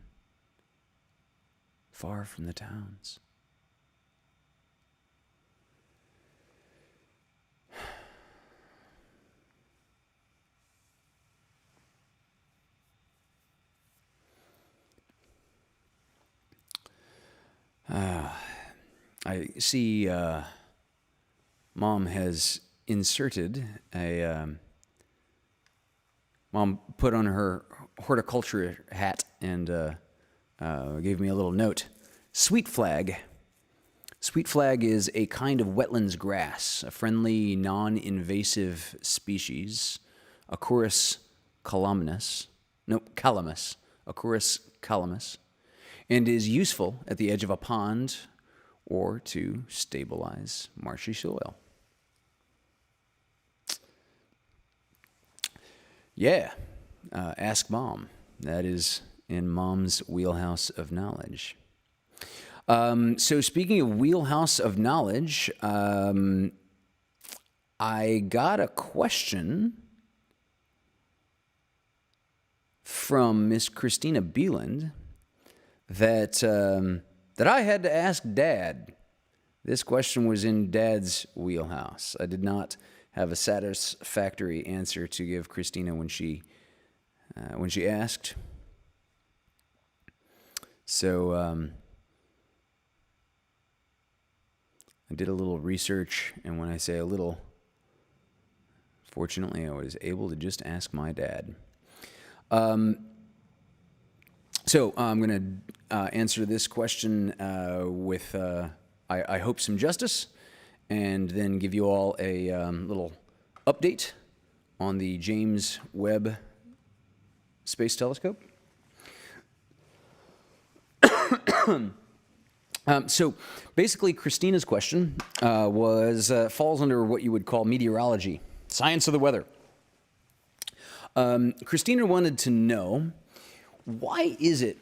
far from the towns. I see Mom has inserted Mom put on her horticulture hat and gave me a little note. Sweet flag. Sweet flag is a kind of wetlands grass, a friendly, non-invasive species, Acorus calamus, Acorus calamus, and is useful at the edge of a pond or to stabilize marshy soil. Yeah, ask Mom. That is in Mom's wheelhouse of knowledge. So speaking of wheelhouse of knowledge, I got a question from Miss Christina Beeland that I had to ask Dad. This question was in Dad's wheelhouse. I did not have a satisfactory answer to give Christina when she asked. So I did a little research, and when I say a little, fortunately, I was able to just ask my dad. So I'm going to answer this question with, I hope, some justice, and then give you all a little update on the James Webb Space Telescope. So basically, Christina's question falls under what you would call meteorology, science of the weather. Christina wanted to know, why is it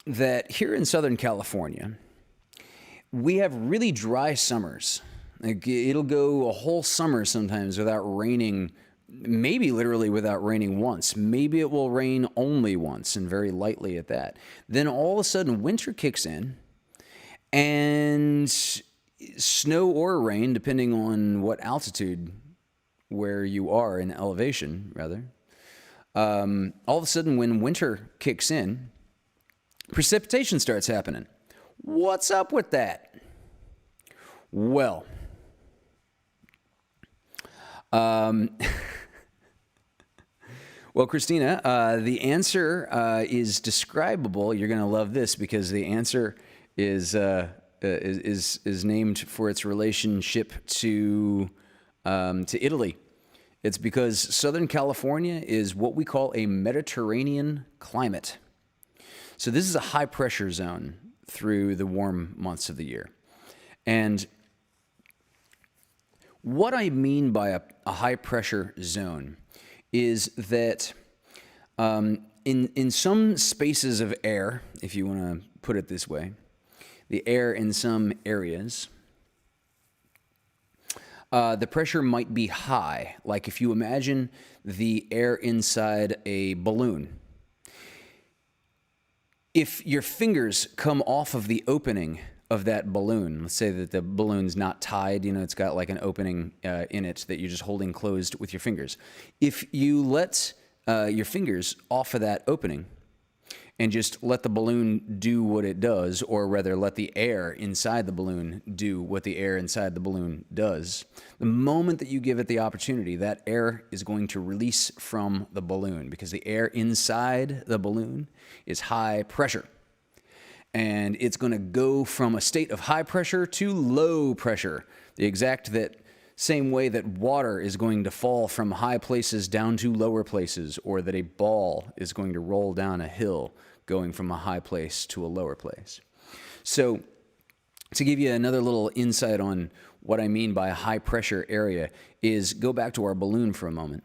that here in Southern California, we have really dry summers? Like, it'll go a whole summer sometimes without raining, maybe literally without raining once. Maybe it will rain only once, and very lightly at that. Then all of a sudden, winter kicks in, and snow or rain, depending on what altitude where you are in elevation, rather. All of a sudden, when winter kicks in, precipitation starts happening. What's up with that? Well, Christina, the answer is describable. You're going to love this because the answer is named for its relationship to Italy. It's because Southern California is what we call a Mediterranean climate. So this is a high pressure zone through the warm months of the year. And what I mean by a high pressure zone is that in some spaces of air, if you want to put it this way, the air in some areas, the pressure might be high. Like if you imagine the air inside a balloon. If your fingers come off of the opening of that balloon, let's say that the balloon's not tied, it's got like an opening in it that you're just holding closed with your fingers. If you let your fingers off of that opening and just let the balloon do what it does, or rather let the air inside the balloon do what the air inside the balloon does, the moment that you give it the opportunity, that air is going to release from the balloon because the air inside the balloon is high pressure. And it's going to go from a state of high pressure to low pressure, the exact same way that water is going to fall from high places down to lower places, or that a ball is going to roll down a hill going from a high place to a lower place. So to give you another little insight on what I mean by a high pressure area is go back to our balloon for a moment.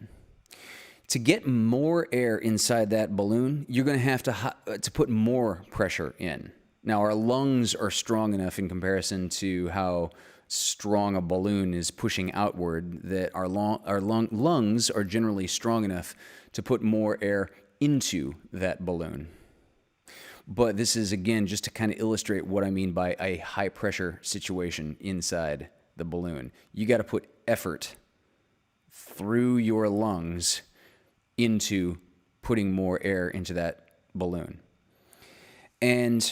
To get more air inside that balloon, you're going to have to put more pressure in. Now, our lungs are strong enough in comparison to how strong a balloon is pushing outward that our lungs are generally strong enough to put more air into that balloon. But this is, again, just to kind of illustrate what I mean by a high pressure situation inside the balloon. You got to put effort through your lungs into putting more air into that balloon. And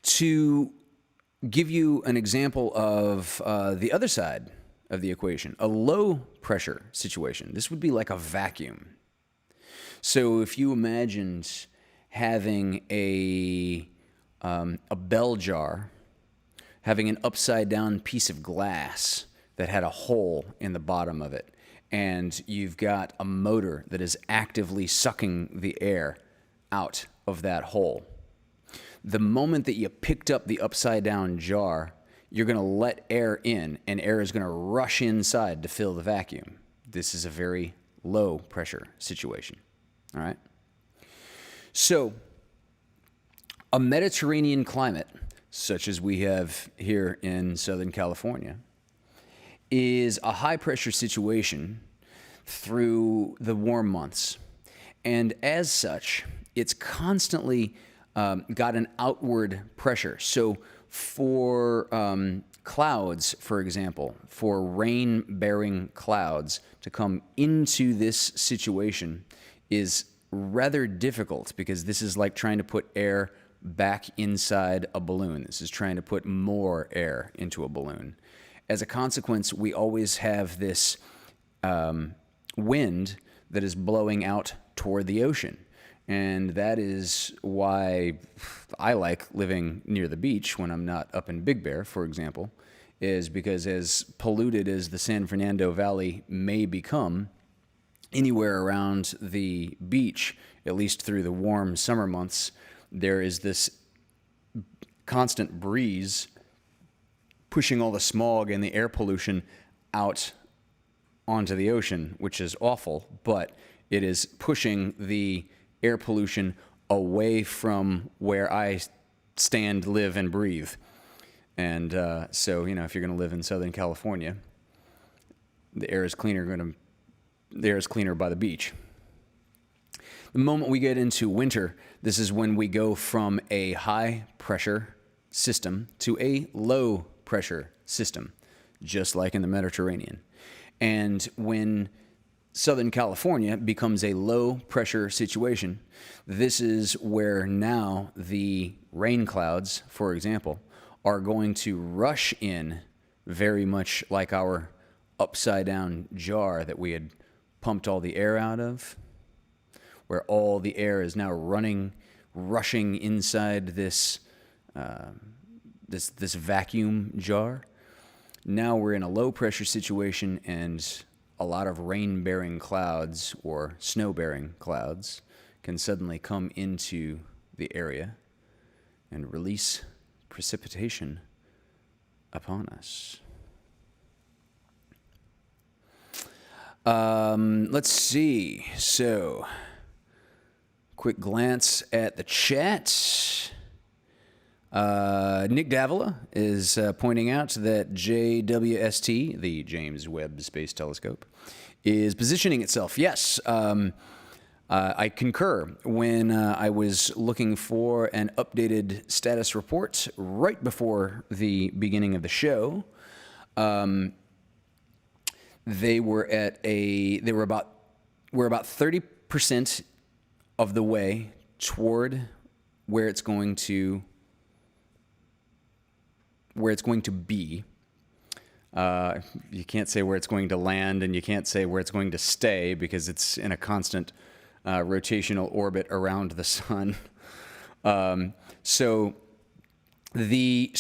to give you an example of the other side of the equation, a low pressure situation, this would be like a vacuum. So if you imagined having a bell jar, having an upside down piece of glass that had a hole in the bottom of it, and you've got a motor that is actively sucking the air out of that hole. The moment that you picked up the upside down jar, you're going to let air in, and air is going to rush inside to fill the vacuum. This is a very low pressure situation. All right? So, a Mediterranean climate, such as we have here in Southern California, is a high pressure situation through the warm months. And as such, it's constantly got an outward pressure. So for clouds, for example, for rain-bearing clouds to come into this situation is rather difficult, because this is like trying to put air back inside a balloon. This is trying to put more air into a balloon. As a consequence, we always have this wind that is blowing out toward the ocean. And that is why I like living near the beach when I'm not up in Big Bear, for example, is because as polluted as the San Fernando Valley may become, anywhere around the beach, at least through the warm summer months, there is this constant breeze pushing all the smog and the air pollution out onto the ocean, which is awful, but it is pushing the air pollution away from where I stand, live, and breathe. And so, if you're going to live in Southern California, the air is cleaner by the beach. The moment we get into winter, this is when we go from a high pressure system to a low pressure system, just like in the Mediterranean. And when Southern California becomes a low pressure situation, this is where now the rain clouds, for example, are going to rush in very much like our upside down jar that we had pumped all the air out of, where all the air is now rushing inside this vacuum jar. Now we're in a low pressure situation, and a lot of rain-bearing clouds or snow-bearing clouds can suddenly come into the area and release precipitation upon us. Let's see. So, quick glance at the chat. Nick Davila is pointing out that JWST, the James Webb Space Telescope, is positioning itself. Yes, I concur. When I was looking for an updated status report right before the beginning of the show, we're about 30% of the way toward where it's going to be. You can't say where it's going to land, and you can't say where it's going to stay because it's in a constant rotational orbit around the sun. So the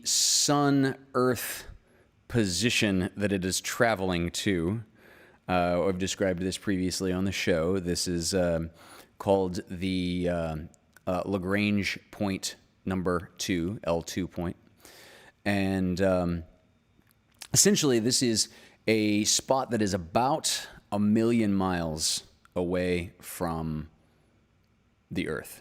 Sun-Earth position that it is traveling to, I've described this previously on the show. This is called the Lagrange point number 2, L2 point. And essentially, this is a spot that is about 1 million miles away from the Earth.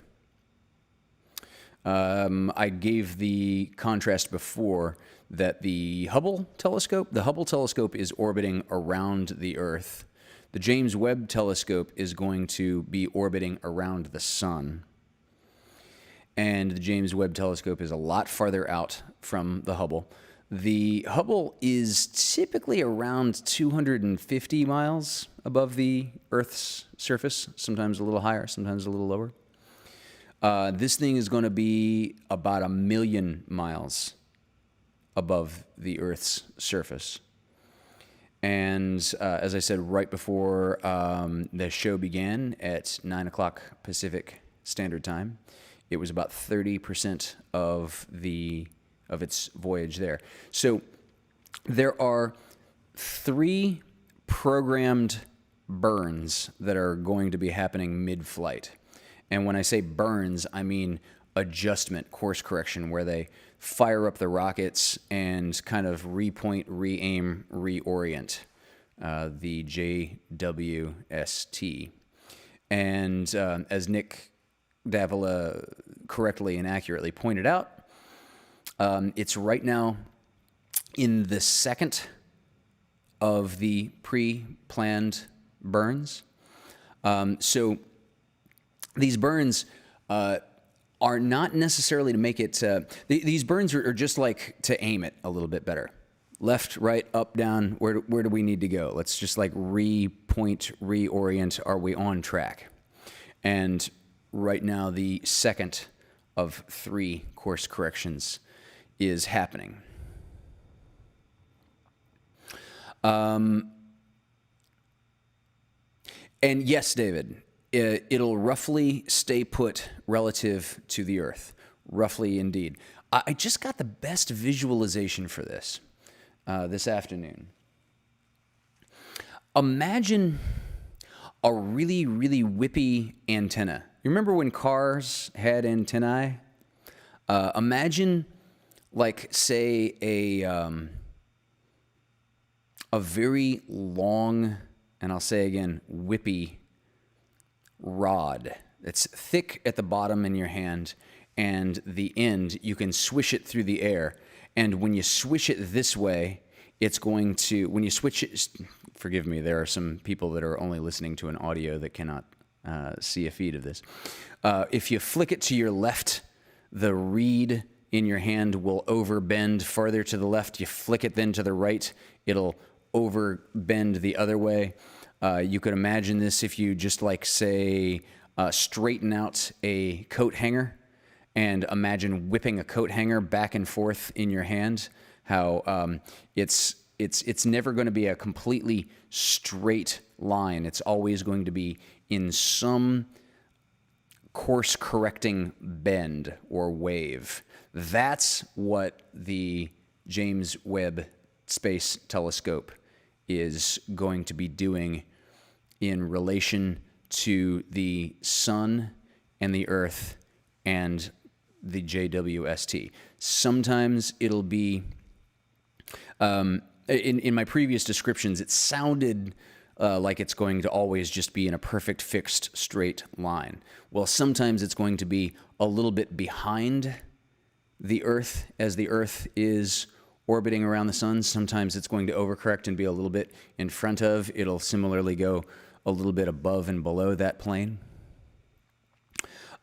I gave the contrast before that the Hubble telescope is orbiting around the Earth. The James Webb telescope is going to be orbiting around the sun. And the James Webb telescope is a lot farther out from the Hubble. The Hubble is typically around 250 miles above the Earth's surface, sometimes a little higher, sometimes a little lower. This thing is going to be about 1 million miles above the Earth's surface. And as I said right before the show began at 9 o'clock Pacific Standard Time, it was about 30% of its voyage there. So there are 3 programmed burns that are going to be happening mid-flight. And when I say burns, I mean adjustment, course correction, where they fire up the rockets and kind of repoint, re-aim, reorient the JWST. And as Nick Davila correctly and accurately pointed out, it's right now in the second of the pre-planned burns. So these burns are not necessarily to make it... these burns are just like to aim it a little bit better. Left, right, up, down, where do we need to go? Let's just like repoint, reorient, are we on track? And right now, the second of 3 course corrections is happening. And yes, David, it'll roughly stay put relative to the Earth. Roughly indeed. I just got the best visualization for this afternoon. Imagine a really, really whippy antenna. You remember when cars had antennae? Imagine, like, say, a very long, and I'll say again, whippy rod. It's thick at the bottom in your hand, and the end, you can swish it through the air. And when you swish it this way, it's going to, when you switch it, forgive me, there are some people that are only listening to an audio that cannot see a feed of this. If you flick it to your left, the reed in your hand will overbend farther to the left. You flick it then to the right, it'll overbend the other way. You could imagine this if you just like, say, straighten out a coat hanger and imagine whipping a coat hanger back and forth in your hand, how it's never going to be a completely straight line. It's always going to be in some course-correcting bend or wave. That's what the James Webb Space Telescope is going to be doing in relation to the sun and the earth and the JWST. Sometimes it'll be, in my previous descriptions, it sounded like it's going to always just be in a perfect fixed straight line. Well, sometimes it's going to be a little bit behind the earth as the earth is orbiting around the sun. Sometimes it's going to overcorrect and be a little bit in front of. It'll similarly go a little bit above and below that plane.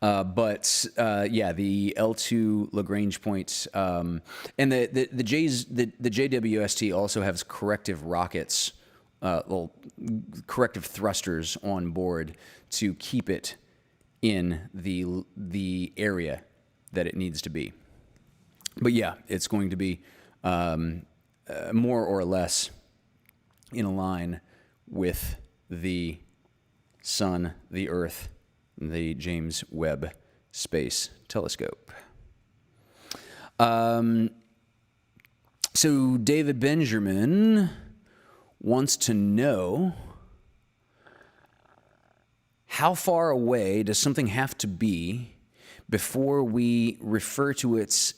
But the L2 Lagrange point, and the JWST also has corrective rockets, corrective thrusters on board to keep it in the area that it needs to be. But yeah, it's going to be more or less in line with the sun, the earth, the James Webb Space Telescope. So David Benjamin wants to know, how far away does something have to be before we refer to it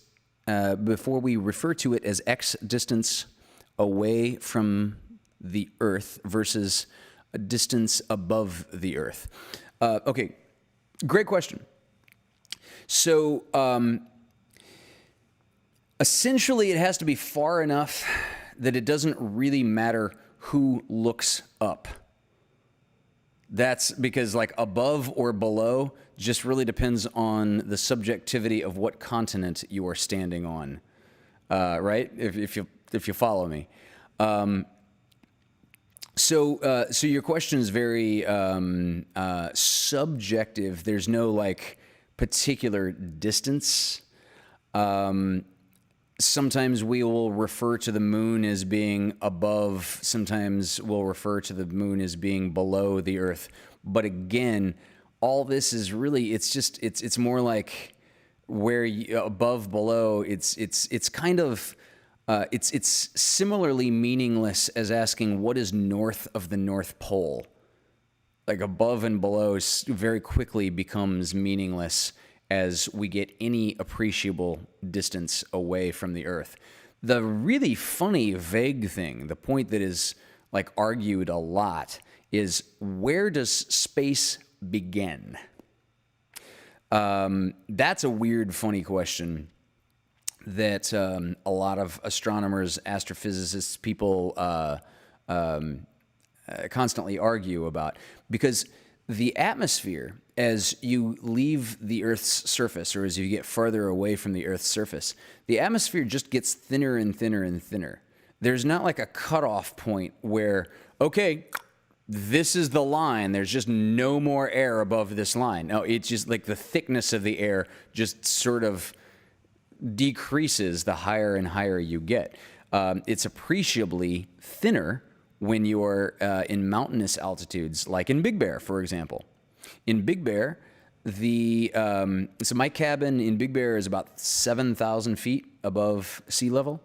as X distance away from the Earth versus a distance above the Earth? Okay, great question. So essentially, it has to be far enough that it doesn't really matter who looks up. That's because, like, above or below just really depends on the subjectivity of what continent you are standing on, right? If you follow me. So your question is very subjective. There's no like particular distance. Sometimes we will refer to the moon as being above. Sometimes we'll refer to the moon as being below the Earth. But again, all this is really, it's more like where above, below. It's kind of it's similarly meaningless as asking what is north of the North Pole. Like above and below very quickly becomes meaningless as we get any appreciable distance away from the Earth. The really funny, vague thing, the point that is like argued a lot, is where does space begin? That's a weird, funny question that a lot of astronomers, astrophysicists, people constantly argue about, because the atmosphere, as you leave the Earth's surface, or as you get farther away from the Earth's surface, the atmosphere just gets thinner and thinner and thinner. There's not like a cutoff point where, okay, this is the line, there's just no more air above this line. No, it's just like the thickness of the air just sort of decreases the higher and higher you get. It's appreciably thinner when you're in mountainous altitudes, like in Big Bear, for example. In Big Bear, so my cabin in Big Bear is about 7,000 feet above sea level,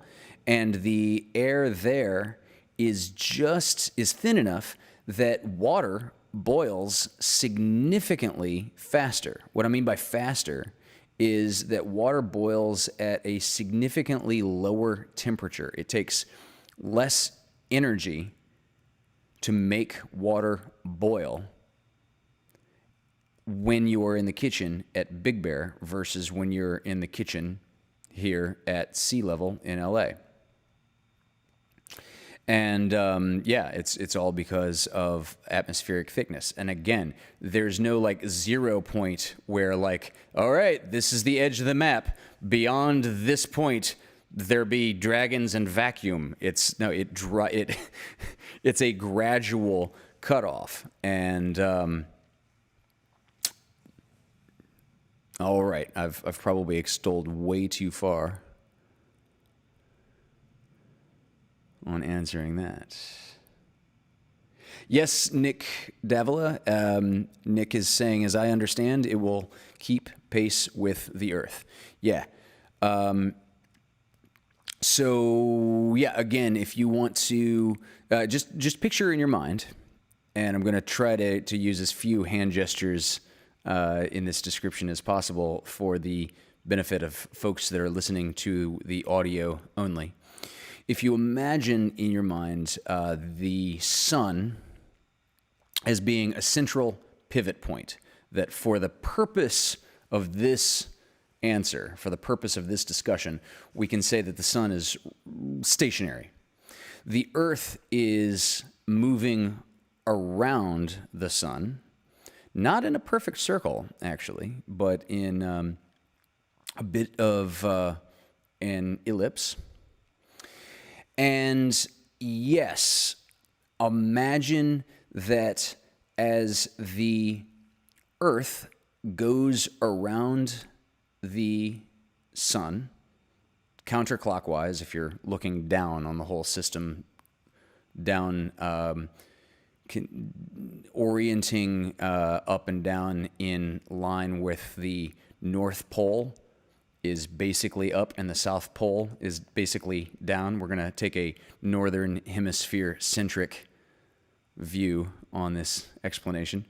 and the air there is thin enough that water boils significantly faster. What I mean by faster is that water boils at a significantly lower temperature. It takes less energy to make water boil when you are in the kitchen at Big Bear versus when you're in the kitchen here at sea level in LA. And it's all because of atmospheric thickness. And again, there's no like 0 point where like, all right, this is the edge of the map. Beyond this point, there be dragons and vacuum. It's a gradual cutoff. And all right, I've probably extolled way too far on answering that. Yes, Nick Davila. Nick is saying, as I understand, it will keep pace with the Earth. Yeah. So yeah, again, if you want to just picture in your mind and I'm going to try to use as few hand gestures in this description as possible for the benefit of folks that are listening to the audio only. If you imagine in your mind the sun as being a central pivot point, that for the purpose of this answer, for the purpose of this discussion, we can say that the sun is stationary. The earth is moving around the sun, not in a perfect circle, actually, but in a bit of an ellipse. And yes, imagine that as the earth goes around the sun, counterclockwise, if you're looking down on the whole system, down, orienting up and down in line with the North Pole is basically up and the South Pole is basically down. We're going to take a Northern Hemisphere-centric view on this explanation.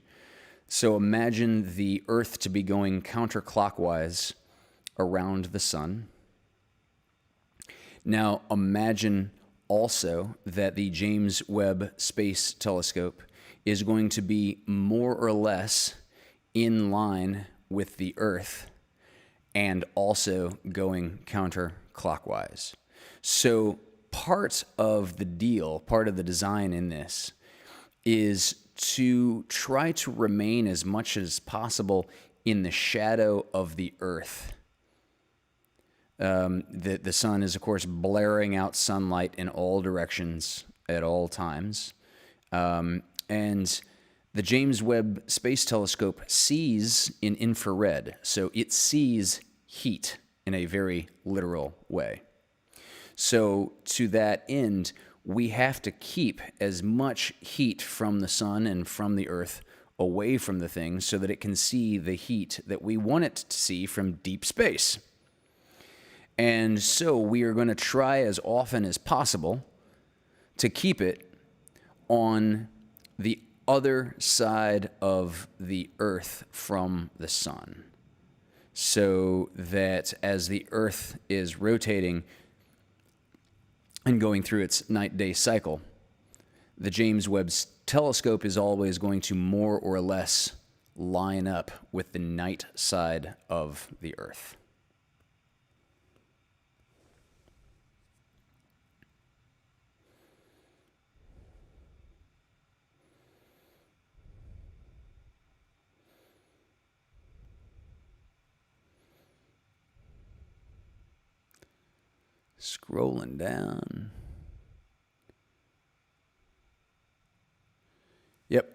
So imagine the Earth to be going counterclockwise around the sun. Now imagine also that the James Webb Space Telescope is going to be more or less in line with the Earth and also going counterclockwise. So part of the deal, part of the design in this is to try to remain as much as possible in the shadow of the Earth. The sun is, of course, blaring out sunlight in all directions at all times. And the James Webb Space Telescope sees in infrared, so it sees heat in a very literal way. So to that end, we have to keep as much heat from the sun and from the earth away from the thing so that it can see the heat that we want it to see from deep space. And so we are going to try as often as possible to keep it on the other side of the earth from the sun, so that as the earth is rotating and going through its night-day cycle, the James Webb Telescope is always going to more or less line up with the night side of the earth. Scrolling down. Yep.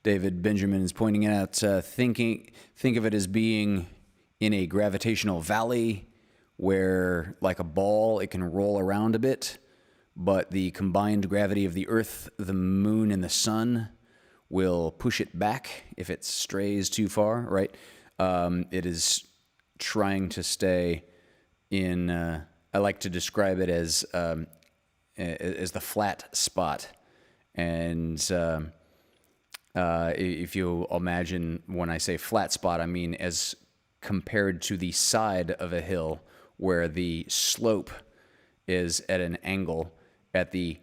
David Benjamin is pointing out, think of it as being in a gravitational valley where, like a ball, it can roll around a bit, but the combined gravity of the Earth, the Moon, and the Sun will push it back if it strays too far, right? It is trying to stay in, I like to describe it as the flat spot. And if you imagine, when I say flat spot, I mean as compared to the side of a hill where the slope is at an angle. At the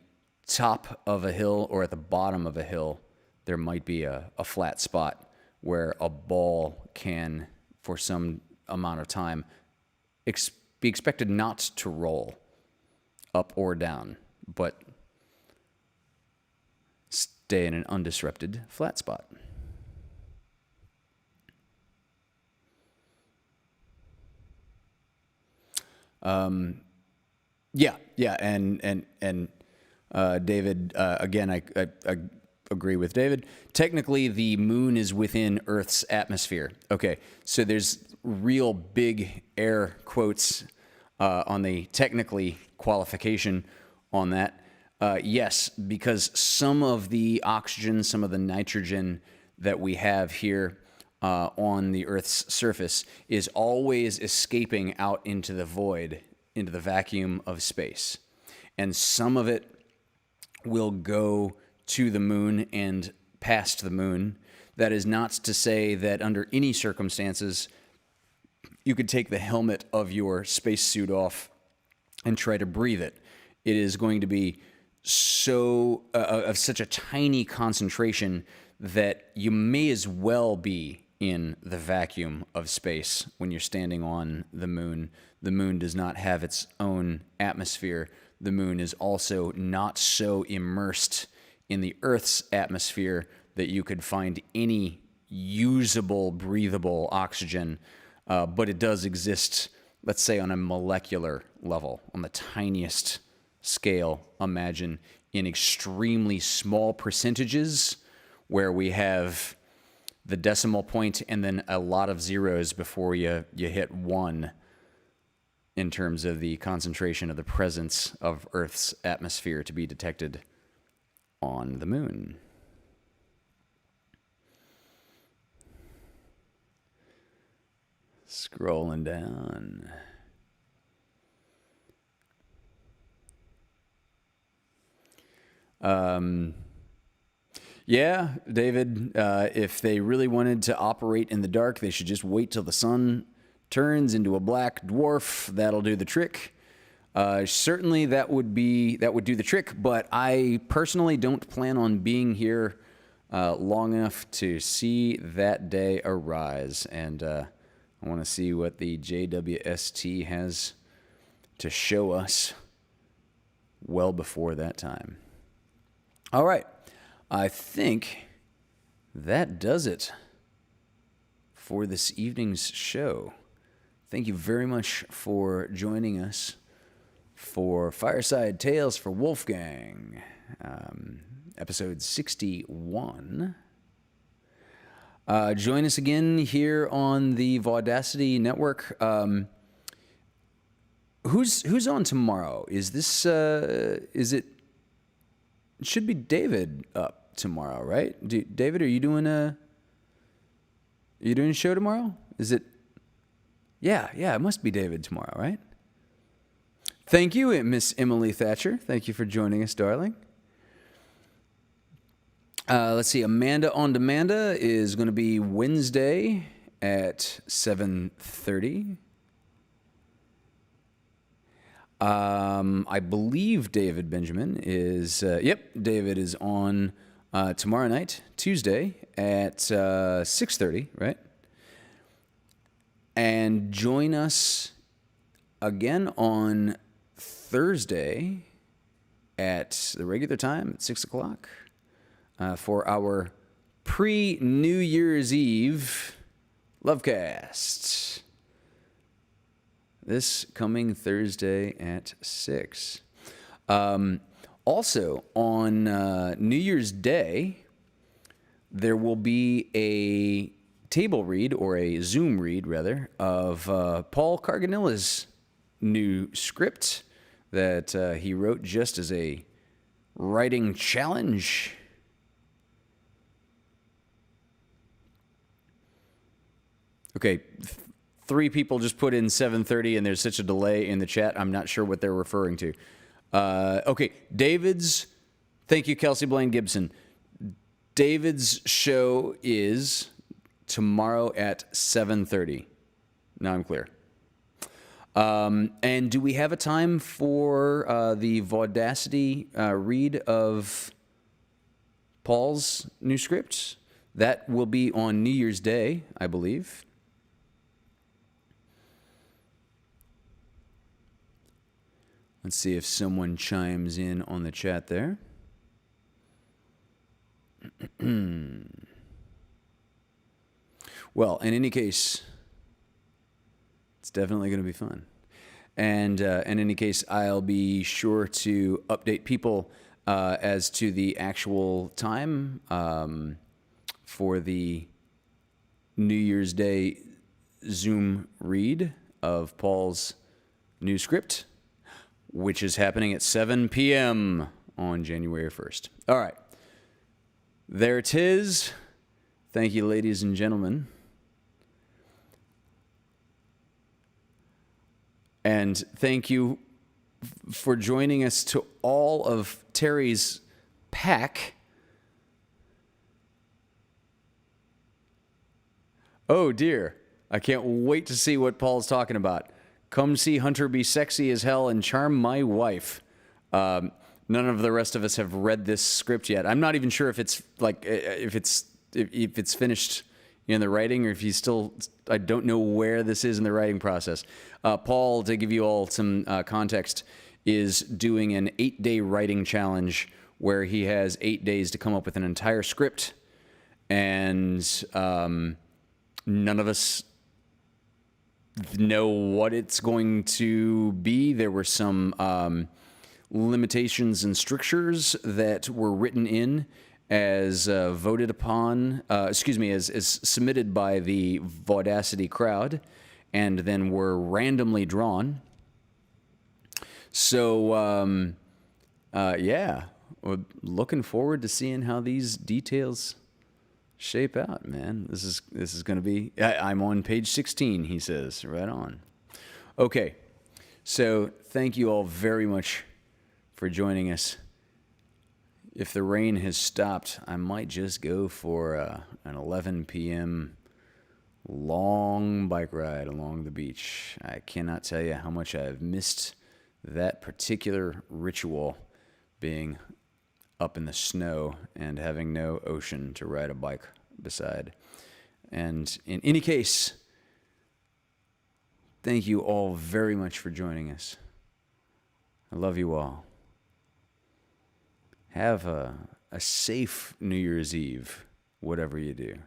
top of a hill or at the bottom of a hill, there might be a flat spot where a ball can, for some amount of time, be expected not to roll up or down, but stay in an undisrupted flat spot. Yeah, and David, again, I agree with David. Technically, the moon is within Earth's atmosphere. Okay, so there's real big air quotes on the technically qualification on that. Yes, because some of the oxygen, some of the nitrogen that we have here on the Earth's surface is always escaping out into the void, into the vacuum of space. And some of it will go to the moon and past the moon. That is not to say that under any circumstances you could take the helmet of your spacesuit off and try to breathe it. It is going to be so of such a tiny concentration that you may as well be in the vacuum of space when you're standing on the moon. The moon does not have its own atmosphere. The moon is also not so immersed in the Earth's atmosphere that you could find any usable, breathable oxygen, but it does exist, let's say, on a molecular level, on the tiniest scale. Imagine in extremely small percentages where we have the decimal point and then a lot of zeros before you hit 1 in terms of the concentration of the presence of Earth's atmosphere to be detected on the moon. Scrolling down. Yeah, David, if they really wanted to operate in the dark, they should just wait till the sun turns into a black dwarf. That'll do the trick. Certainly that would do the trick, but I personally don't plan on being here long enough to see that day arise. And I want to see what the JWST has to show us well before that time. All right. I think that does it for this evening's show. Thank you very much for joining us for Fireside Tales for Wolfgang, episode 61. Join us again here on the Vaudacity Network. Who's on tomorrow? Is it? It should be David up tomorrow, right? David, are you doing a show tomorrow? Is it? Yeah, it must be David tomorrow, right? Thank you, Miss Emily Thatcher. Thank you for joining us, darling. Let's see. Amanda on Demanda is going to be Wednesday at 7:30. I believe David Benjamin is, David is on tomorrow night, Tuesday, at 6:30, right? And join us again on Thursday at the regular time at 6 o'clock for our pre-New Year's Eve Lovecast. This coming Thursday at 6. Also, on New Year's Day, there will be a table read, or a Zoom read, rather, of Paul Carganilla's new script that he wrote just as a writing challenge. Okay, 3 people just put in 7:30, and there's such a delay in the chat. I'm not sure what they're referring to. Okay, thank you, Kelsey Blaine Gibson. David's show is tomorrow at 7:30. Now I'm clear. And do we have a time for the Vaudacity read of Paul's new script? That will be on New Year's Day, I believe. Let's see if someone chimes in on the chat there. Well, in any case, it's definitely going to be fun. And in any case, I'll be sure to update people as to the actual time for the New Year's Day Zoom read of Paul's new script, which is happening at 7 p.m. on January 1st. All right. There it is. Thank you, ladies and gentlemen. And thank you for joining us to all of Terry's pack Oh dear. I can't wait to see what Paul's talking about. Come see Hunter be sexy as hell and charm my wife. None of the rest of us have read this script yet. I'm not even sure if it's like if it's finished in the writing, or if he's still. I don't know where this is in the writing process. Paul, to give you all some context, is doing an 8-day writing challenge where he has 8 days to come up with an entire script, and none of us know what it's going to be. There were some limitations and strictures that were written in as voted upon, as submitted by the Vaudacity crowd, and then were randomly drawn. So, yeah, we're looking forward to seeing how these details shape out, man. This is going to be. I'm on page 16, he says. Right on. Okay, so thank you all very much for joining us. If the rain has stopped, I might just go for an 11 p.m. long bike ride along the beach. I cannot tell you how much I've missed that particular ritual, being up in the snow and having no ocean to ride a bike beside. And in any case, thank you all very much for joining us. I love you all. Have a safe New Year's Eve, whatever you do.